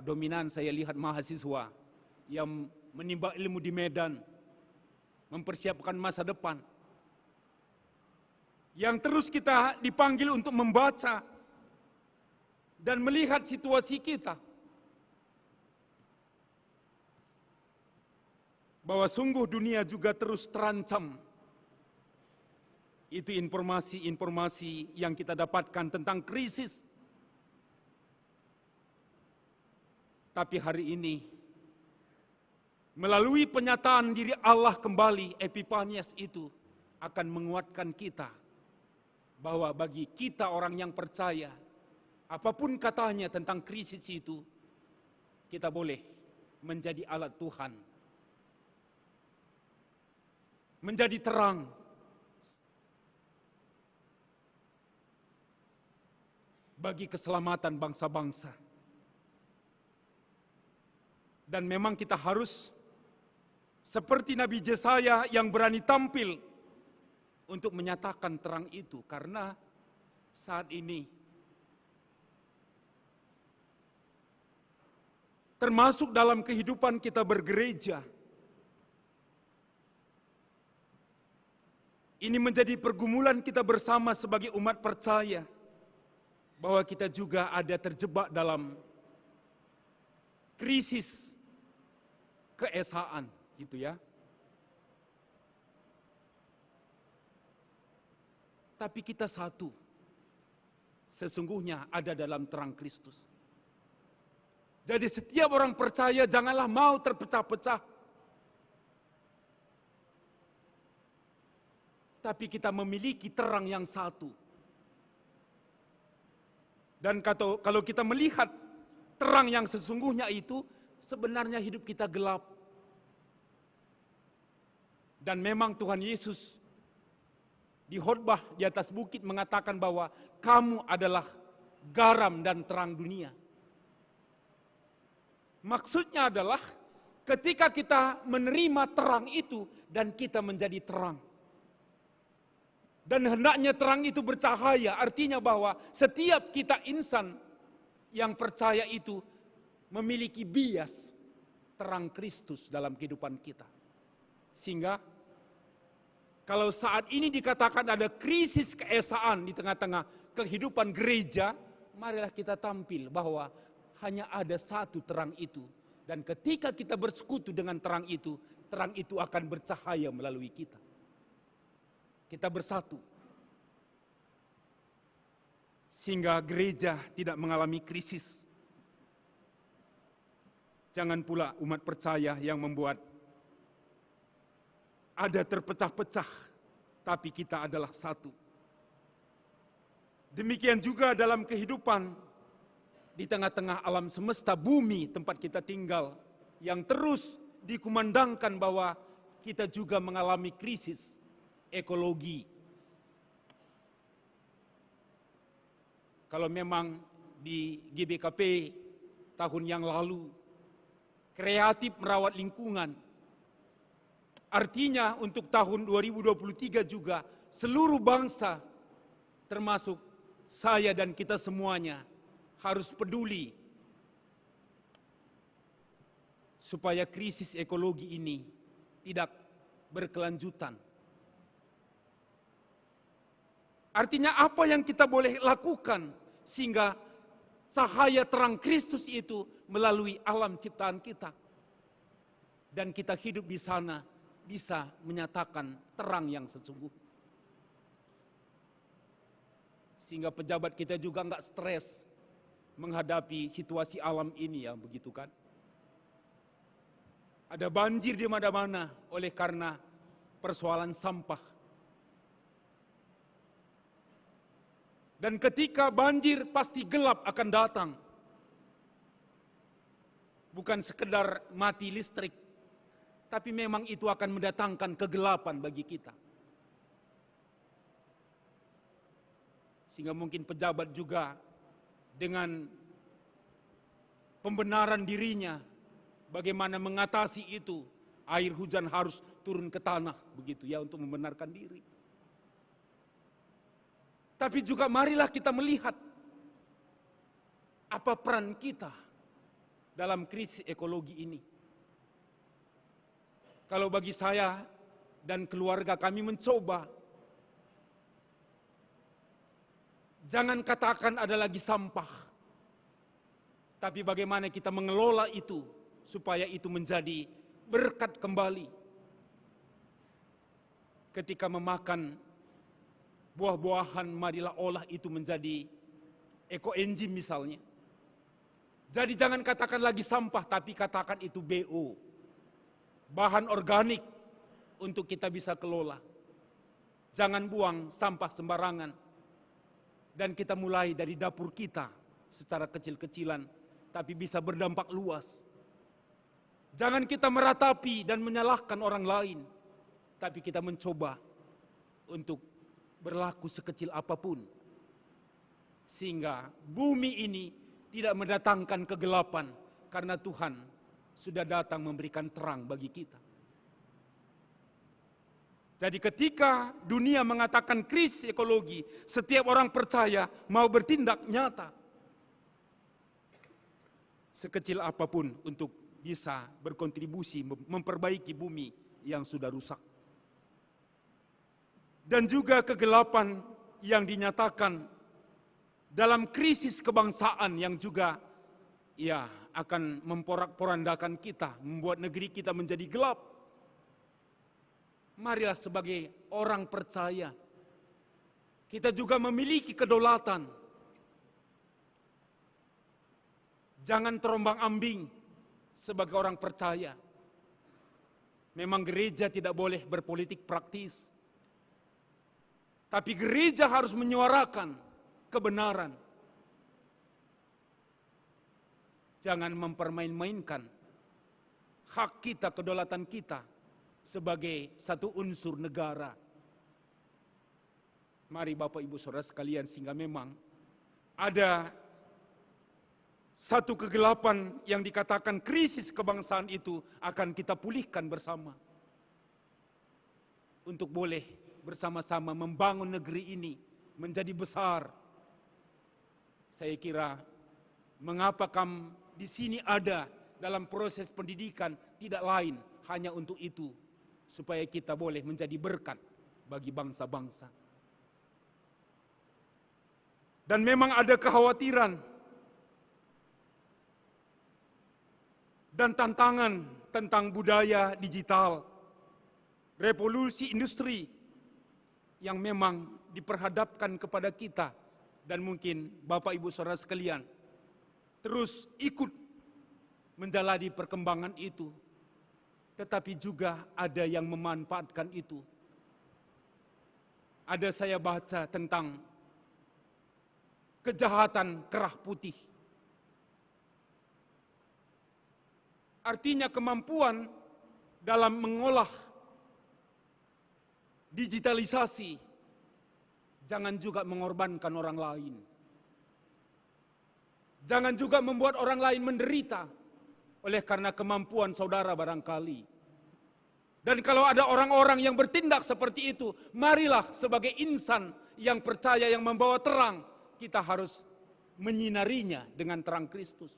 dominan saya lihat mahasiswa yang menimba ilmu di Medan, mempersiapkan masa depan. Yang terus kita dipanggil untuk membaca dan melihat situasi kita. Bahwa sungguh dunia juga terus terancam. Itu informasi-informasi yang kita dapatkan tentang krisis. Tapi hari ini, melalui penyataan diri Allah kembali, Epifanias itu akan menguatkan kita. Bahwa bagi kita orang yang percaya, apapun katanya tentang krisis itu, kita boleh menjadi alat Tuhan. Menjadi terang. Bagi keselamatan bangsa-bangsa. Dan memang kita harus seperti Nabi Yesaya yang berani tampil untuk menyatakan terang itu. Karena saat ini termasuk dalam kehidupan kita bergereja, ini menjadi pergumulan kita bersama sebagai umat percaya, bahwa kita juga ada terjebak dalam krisis keesaan, gitu ya. Tapi kita satu, sesungguhnya ada dalam terang Kristus. Jadi setiap orang percaya janganlah mau terpecah-pecah. Tapi kita memiliki terang yang satu. Dan kalau kita melihat terang yang sesungguhnya itu, sebenarnya hidup kita gelap. Dan memang Tuhan Yesus di khotbah di atas bukit mengatakan bahwa kamu adalah garam dan terang dunia. Maksudnya adalah ketika kita menerima terang itu dan kita menjadi terang. Dan hendaknya terang itu bercahaya, artinya bahwa setiap kita insan yang percaya itu memiliki bias terang Kristus dalam kehidupan kita. Sehingga kalau saat ini dikatakan ada krisis keesaan di tengah-tengah kehidupan gereja, marilah kita tampil bahwa hanya ada satu terang itu. Dan ketika kita bersekutu dengan terang itu akan bercahaya melalui kita. Kita bersatu. Sehingga gereja tidak mengalami krisis. Jangan pula umat percaya yang membuat ada terpecah-pecah, tapi kita adalah satu. Demikian juga dalam kehidupan di tengah-tengah alam semesta bumi tempat kita tinggal, yang terus dikumandangkan bahwa kita juga mengalami krisis ekologi. Kalau memang di GBKP tahun yang lalu kreatif merawat lingkungan, artinya untuk tahun 2023 juga seluruh bangsa termasuk saya dan kita semuanya harus peduli supaya krisis ekologi ini tidak berkelanjutan. Artinya apa yang kita boleh lakukan sehingga cahaya terang Kristus itu melalui alam ciptaan kita. Dan kita hidup di sana bisa menyatakan terang yang sesungguhnya. Sehingga pejabat kita juga enggak stres menghadapi situasi alam ini, ya begitu kan. Ada banjir di mana-mana oleh karena persoalan sampah. Dan ketika banjir pasti gelap akan datang. Bukan sekedar mati listrik, tapi memang itu akan mendatangkan kegelapan bagi kita. Sehingga mungkin pejabat juga dengan pembenaran dirinya, bagaimana mengatasi itu, air hujan harus turun ke tanah, begitu ya, untuk membenarkan diri. Tapi juga marilah kita melihat apa peran kita dalam krisis ekologi ini. Kalau bagi saya dan keluarga kami mencoba, jangan katakan ada lagi sampah, tapi bagaimana kita mengelola itu supaya itu menjadi berkat kembali. Ketika memakan buah-buahan, marilah olah itu menjadi ekoenzim misalnya. Jadi jangan katakan lagi sampah, tapi katakan itu BO, bahan organik untuk kita bisa kelola. Jangan buang sampah sembarangan. Dan kita mulai dari dapur kita secara kecil-kecilan, tapi bisa berdampak luas. Jangan kita meratapi dan menyalahkan orang lain, tapi kita mencoba untuk berlaku sekecil apapun. Sehingga bumi ini tidak mendatangkan kegelapan, karena Tuhan sudah datang memberikan terang bagi kita. Jadi ketika dunia mengatakan krisis ekologi, setiap orang percaya mau bertindak nyata. Sekecil apapun untuk bisa berkontribusi memperbaiki bumi yang sudah rusak. Dan juga kegelapan yang dinyatakan dalam krisis kebangsaan yang juga ya akan memporak-porandakan kita, membuat negeri kita menjadi gelap. Marilah sebagai orang percaya, kita juga memiliki kedaulatan. Jangan terombang-ambing sebagai orang percaya. Memang gereja tidak boleh berpolitik praktis, tapi gereja harus menyuarakan kebenaran. Jangan mempermain-mainkan hak kita, kedaulatan kita sebagai satu unsur negara. Mari Bapak Ibu Saudara sekalian, sehingga memang ada satu kegelapan yang dikatakan krisis kebangsaan itu akan kita pulihkan bersama. Untuk boleh bersama-sama membangun negeri ini menjadi besar. Saya kira mengapa kamu di sini ada dalam proses pendidikan tidak lain hanya untuk itu, supaya kita boleh menjadi berkat bagi bangsa-bangsa. Dan memang ada kekhawatiran dan tantangan tentang budaya digital, revolusi industri yang memang diperhadapkan kepada kita, dan mungkin Bapak Ibu Saudara sekalian terus ikut menjalani perkembangan itu, tetapi juga ada yang memanfaatkan itu. Ada saya baca tentang kejahatan kerah putih. Artinya kemampuan dalam mengolah digitalisasi, jangan juga mengorbankan orang lain. Jangan juga membuat orang lain menderita oleh karena kemampuan saudara barangkali. Dan kalau ada orang-orang yang bertindak seperti itu, marilah sebagai insan yang percaya, yang membawa terang, kita harus menyinarinya dengan terang Kristus.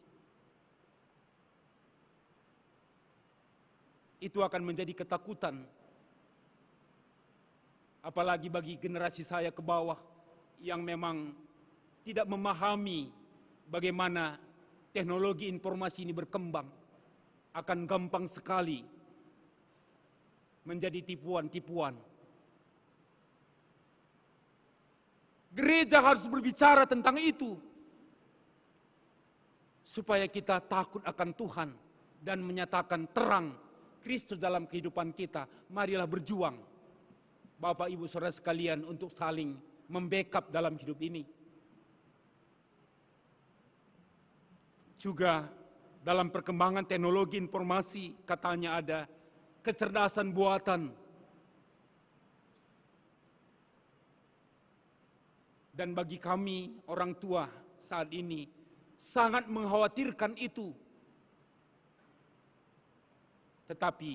Itu akan menjadi ketakutan. Apalagi bagi generasi saya ke bawah yang memang tidak memahami bagaimana teknologi informasi ini berkembang, akan gampang sekali menjadi tipuan-tipuan. Gereja harus berbicara tentang itu, supaya kita takut akan Tuhan dan menyatakan terang Kristus dalam kehidupan kita. Marilah berjuang, Bapak Ibu Saudara sekalian, untuk saling membackup dalam hidup ini. Juga dalam perkembangan teknologi informasi, katanya ada kecerdasan buatan. Dan bagi kami orang tua saat ini sangat mengkhawatirkan itu. Tetapi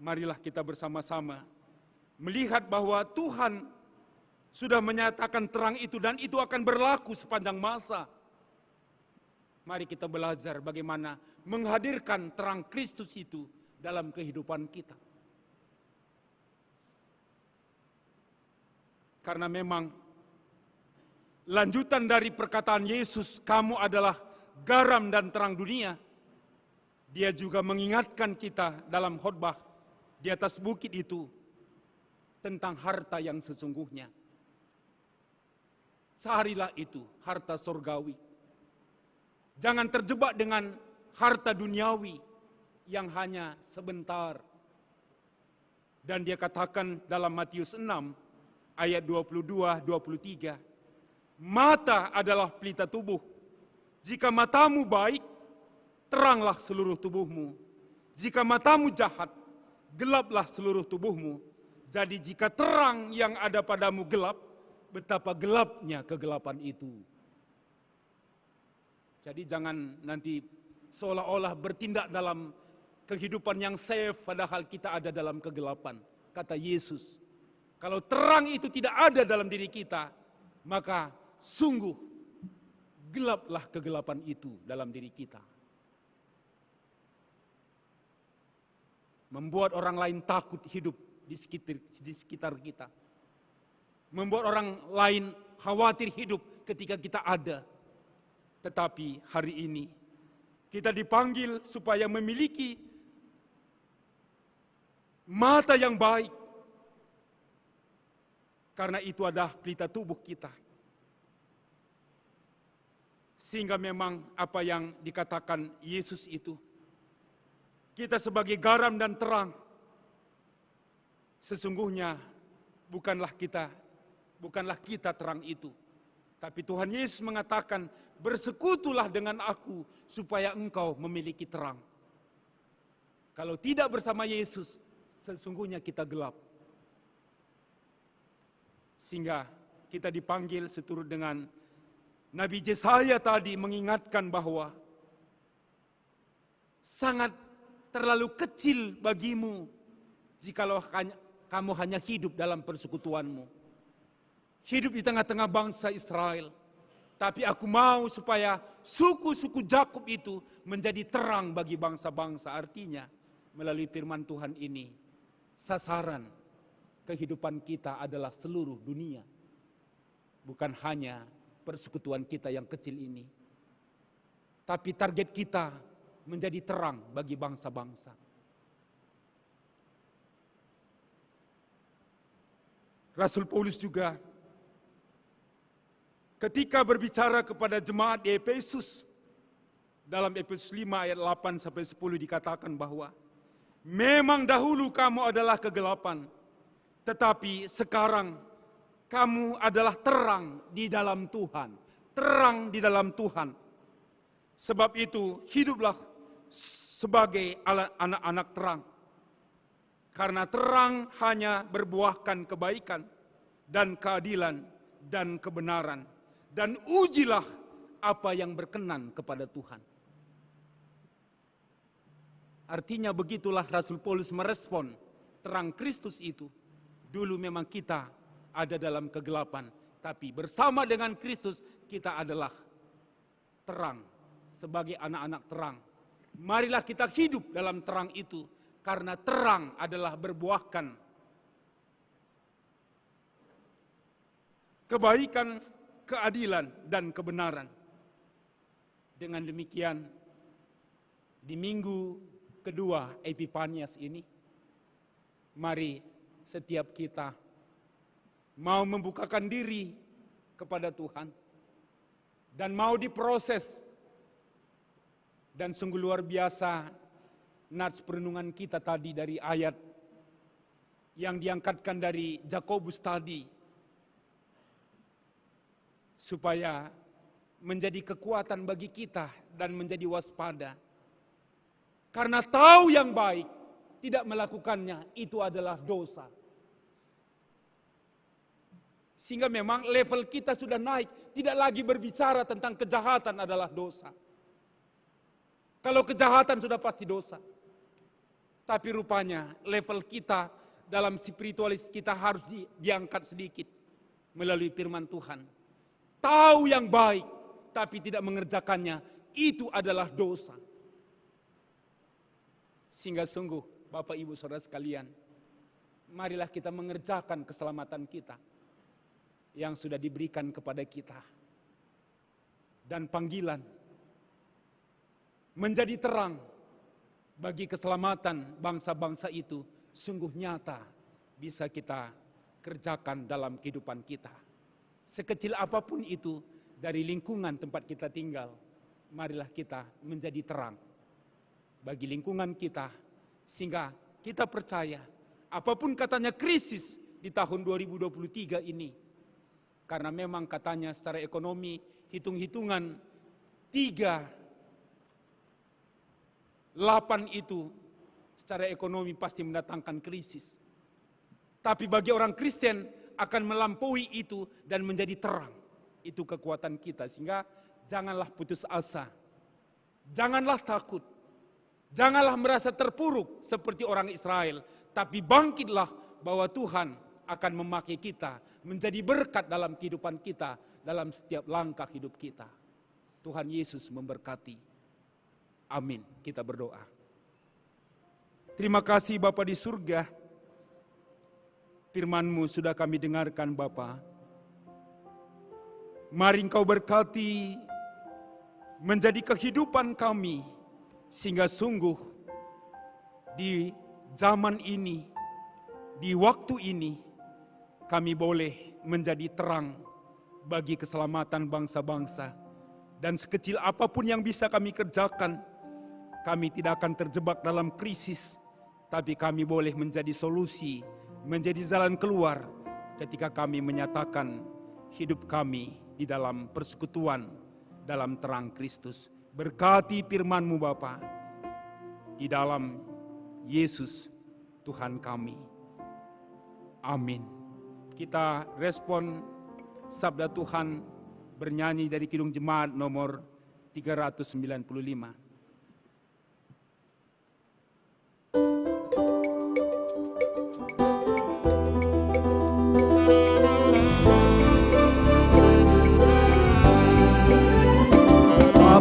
marilah kita bersama-sama melihat bahwa Tuhan sudah menyatakan terang itu dan itu akan berlaku sepanjang masa. Mari kita belajar bagaimana menghadirkan terang Kristus itu dalam kehidupan kita. Karena memang lanjutan dari perkataan Yesus, kamu adalah garam dan terang dunia. Dia juga mengingatkan kita dalam khotbah di atas bukit itu tentang harta yang sesungguhnya. Carilah itu, harta surgawi. Jangan terjebak dengan harta duniawi yang hanya sebentar. Dan dia katakan dalam Matius 6 ayat 22-23, mata adalah pelita tubuh. Jika matamu baik, teranglah seluruh tubuhmu. Jika matamu jahat, gelaplah seluruh tubuhmu. Jadi jika terang yang ada padamu gelap, betapa gelapnya kegelapan itu. Jadi jangan nanti seolah-olah bertindak dalam kehidupan yang safe, padahal kita ada dalam kegelapan. Kata Yesus, kalau terang itu tidak ada dalam diri kita, maka sungguh gelaplah kegelapan itu dalam diri kita. Membuat orang lain takut hidup di sekitar kita. Membuat orang lain khawatir hidup ketika kita ada. Tetapi hari ini kita dipanggil supaya memiliki mata yang baik. Karena itu adalah pelita tubuh kita. Sehingga memang apa yang dikatakan Yesus itu, kita sebagai garam dan terang, sesungguhnya bukanlah kita terang itu. Tapi Tuhan Yesus mengatakan, bersekutulah dengan aku supaya engkau memiliki terang. Kalau tidak bersama Yesus, sesungguhnya kita gelap. Sehingga kita dipanggil seturut dengan Nabi Yesaya tadi mengingatkan bahwa sangat terlalu kecil bagimu jikalau kamu hanya hidup dalam persekutuanmu. Hidup di tengah-tengah bangsa Israel. Tapi aku mau supaya suku-suku Yakub itu menjadi terang bagi bangsa-bangsa. Artinya melalui firman Tuhan ini, sasaran kehidupan kita adalah seluruh dunia. Bukan hanya persekutuan kita yang kecil ini. Tapi target kita menjadi terang bagi bangsa-bangsa. Rasul Paulus juga ketika berbicara kepada jemaat di Efesus, dalam Efesus 5 ayat 8-10 dikatakan bahwa memang dahulu kamu adalah kegelapan, tetapi sekarang kamu adalah terang di dalam Tuhan. Terang di dalam Tuhan. Sebab itu hiduplah sebagai anak-anak terang. Karena terang hanya berbuahkan kebaikan dan keadilan dan kebenaran. Dan ujilah apa yang berkenan kepada Tuhan. Artinya begitulah Rasul Paulus merespon terang Kristus itu. Dulu memang kita ada dalam kegelapan, tapi bersama dengan Kristus kita adalah terang sebagai anak-anak terang. Marilah kita hidup dalam terang itu, karena terang adalah berbuahkan kebaikan keadilan, dan kebenaran. Dengan demikian, di minggu kedua Epifanias ini, mari setiap kita mau membukakan diri kepada Tuhan dan mau diproses. Dan sungguh luar biasa nats perenungan kita tadi dari ayat yang diangkatkan dari Yakobus tadi, supaya menjadi kekuatan bagi kita dan menjadi waspada. Karena tahu yang baik, tidak melakukannya, itu adalah dosa. Sehingga memang level kita sudah naik, tidak lagi berbicara tentang kejahatan adalah dosa. Kalau kejahatan sudah pasti dosa. Tapi rupanya level kita dalam spiritualis kita harus diangkat sedikit melalui firman Tuhan. Tahu yang baik, tapi tidak mengerjakannya, itu adalah dosa. Sehingga sungguh Bapak Ibu Saudara sekalian, marilah kita mengerjakan keselamatan kita yang sudah diberikan kepada kita. Dan panggilan menjadi terang bagi keselamatan bangsa-bangsa itu sungguh nyata bisa kita kerjakan dalam kehidupan kita. Sekecil apapun itu dari lingkungan tempat kita tinggal, marilah kita menjadi terang bagi lingkungan kita, sehingga kita percaya apapun katanya krisis di tahun 2023 ini, karena memang katanya secara ekonomi hitung-hitungan 8 itu secara ekonomi pasti mendatangkan krisis. Tapi bagi orang Kristen akan melampaui itu dan menjadi terang. Itu kekuatan kita, sehingga janganlah putus asa. Janganlah takut. Janganlah merasa terpuruk seperti orang Israel. Tapi bangkitlah bahwa Tuhan akan memakai kita menjadi berkat dalam kehidupan kita, dalam setiap langkah hidup kita. Tuhan Yesus memberkati. Amin. Kita berdoa. Terima kasih Bapa di surga. Firman-Mu sudah kami dengarkan Bapa. Mari Engkau berkati menjadi kehidupan kami, sehingga sungguh di zaman ini, di waktu ini, kami boleh menjadi terang bagi keselamatan bangsa-bangsa. Dan sekecil apapun yang bisa kami kerjakan, kami tidak akan terjebak dalam krisis, tapi kami boleh menjadi solusi, menjadi jalan keluar ketika kami menyatakan hidup kami di dalam persekutuan, dalam terang Kristus. Berkati firman-Mu Bapa, di dalam Yesus Tuhan kami. Amin. Kita respon sabda Tuhan bernyanyi dari Kidung Jemaat nomor 395.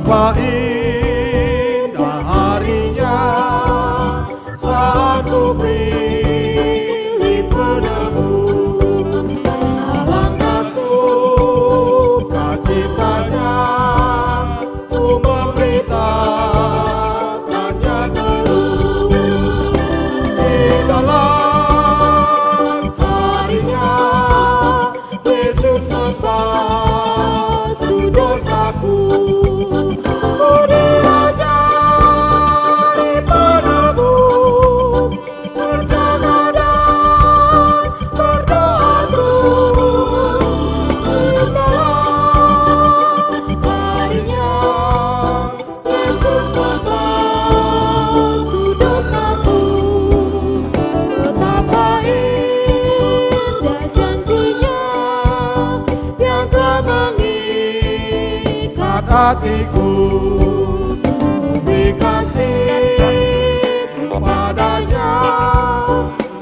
Betapa indah harinya saat ku pilih penebus, alangkah sukacitanya ku memberitakannya terus. Di dalam harinya Yesus membasuh dosaku. Hatiku beri kasih kepadanya,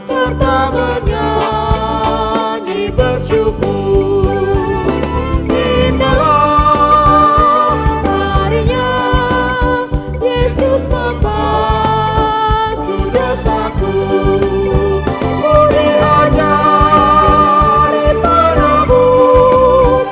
serta menyanyi bersyukur. Di dalam harinya Yesus membasuh dosaku. Ku diajari penebus,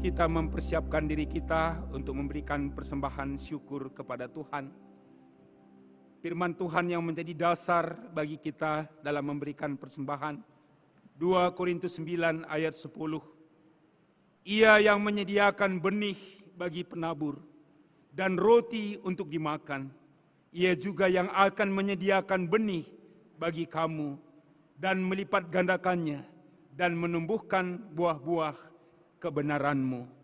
kita mempersiapkan diri kita untuk memberikan persembahan syukur kepada Tuhan. Firman Tuhan yang menjadi dasar bagi kita dalam memberikan persembahan. 2 Korintus 9 ayat 10. Ia yang menyediakan benih bagi penabur dan roti untuk dimakan. Ia juga yang akan menyediakan benih bagi kamu dan melipat gandakannya dan menumbuhkan buah-buah kebenaranmu.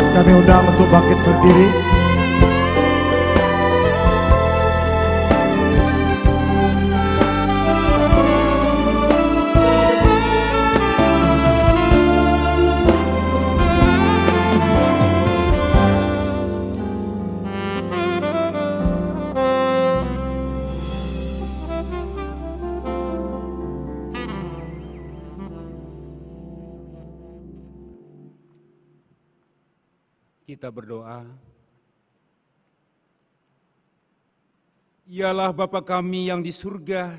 jemaat kami undang untuk bangkit berdiri. Kita berdoa. Ialah Bapa kami yang di surga,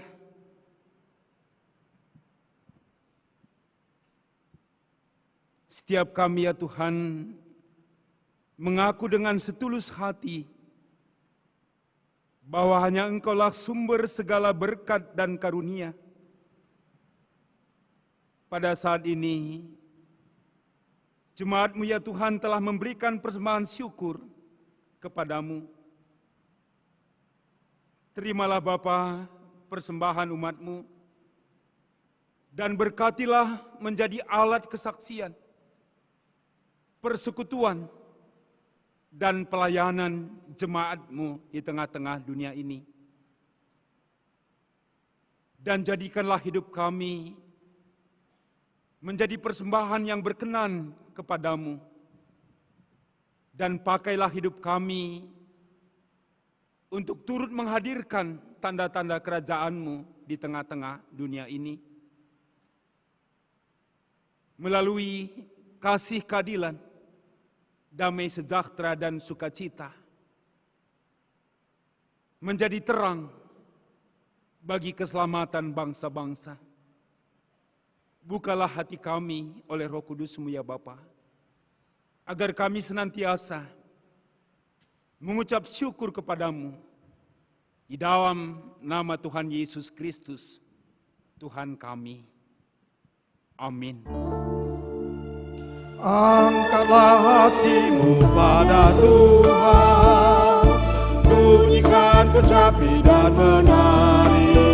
setiap kami ya Tuhan mengaku dengan setulus hati bahwa hanya Engkaulah sumber segala berkat dan karunia. Pada saat ini, jemaat-Mu ya Tuhan telah memberikan persembahan syukur kepadamu. Terimalah Bapa persembahan umat-Mu dan berkatilah menjadi alat kesaksian, persekutuan, dan pelayanan jemaat-Mu di tengah-tengah dunia ini. Dan jadikanlah hidup kami menjadi persembahan yang berkenan kepadamu. Dan pakailah hidup kami untuk turut menghadirkan tanda-tanda kerajaan-Mu di tengah-tengah dunia ini. Melalui kasih keadilan, damai sejahtera dan sukacita, menjadi terang bagi keselamatan bangsa-bangsa. Bukalah hati kami oleh Roh Kudus-Mu ya Bapa, agar kami senantiasa mengucap syukur kepadamu di dalam nama Tuhan Yesus Kristus, Tuhan kami. Amin. Angkatlah hatimu pada Tuhan, bunyikan kecapi dan menari.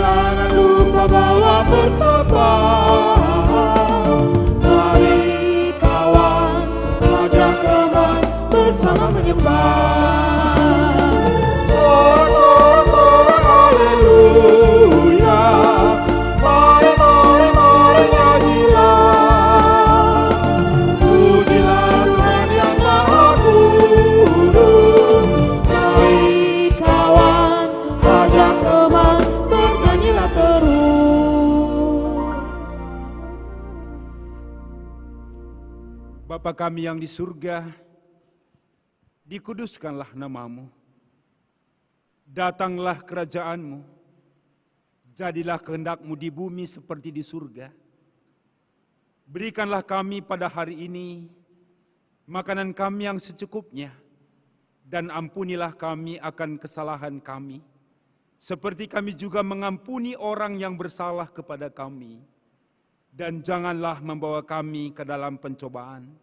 Jangan lupa bawa persembahan. Mari kawan, ajak teman bersama menyembah. Sorak-sorak haleluya. Mari, mari, mari nyanyilah. Pujilah Tuhan yang Maha Kudus. Mari kawan, ajak teman bernyanyilah terus. Bapa kami yang di surga, dikuduskanlah nama-Mu. Datanglah kerajaan-Mu. Jadilah kehendak-Mu di bumi seperti di surga. Berikanlah kami pada hari ini makanan kami yang secukupnya, dan ampunilah kami akan kesalahan kami, seperti kami juga mengampuni orang yang bersalah kepada kami. Dan janganlah membawa kami ke dalam pencobaan,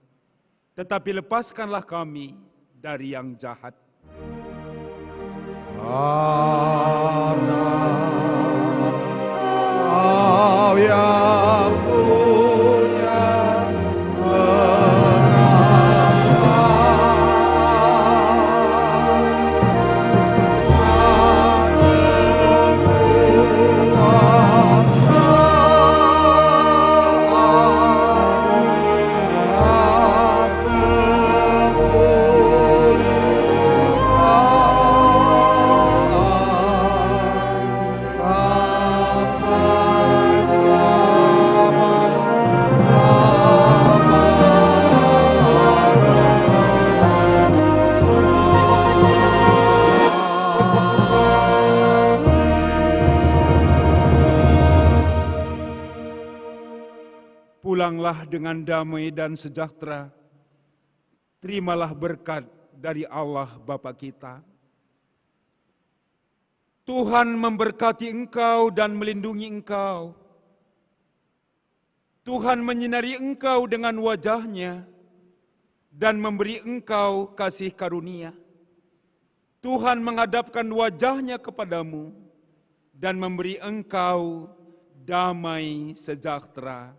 tetapi lepaskanlah kami dari yang jahat. Karena Kau yang punya Pulanglah dengan damai dan sejahtera. Terimalah berkat dari Allah Bapa kita. Tuhan memberkati engkau dan melindungi engkau. Tuhan menyinari engkau dengan wajah-Nya dan memberi engkau kasih karunia. Tuhan menghadapkan wajah-Nya kepadamu dan memberi engkau damai sejahtera.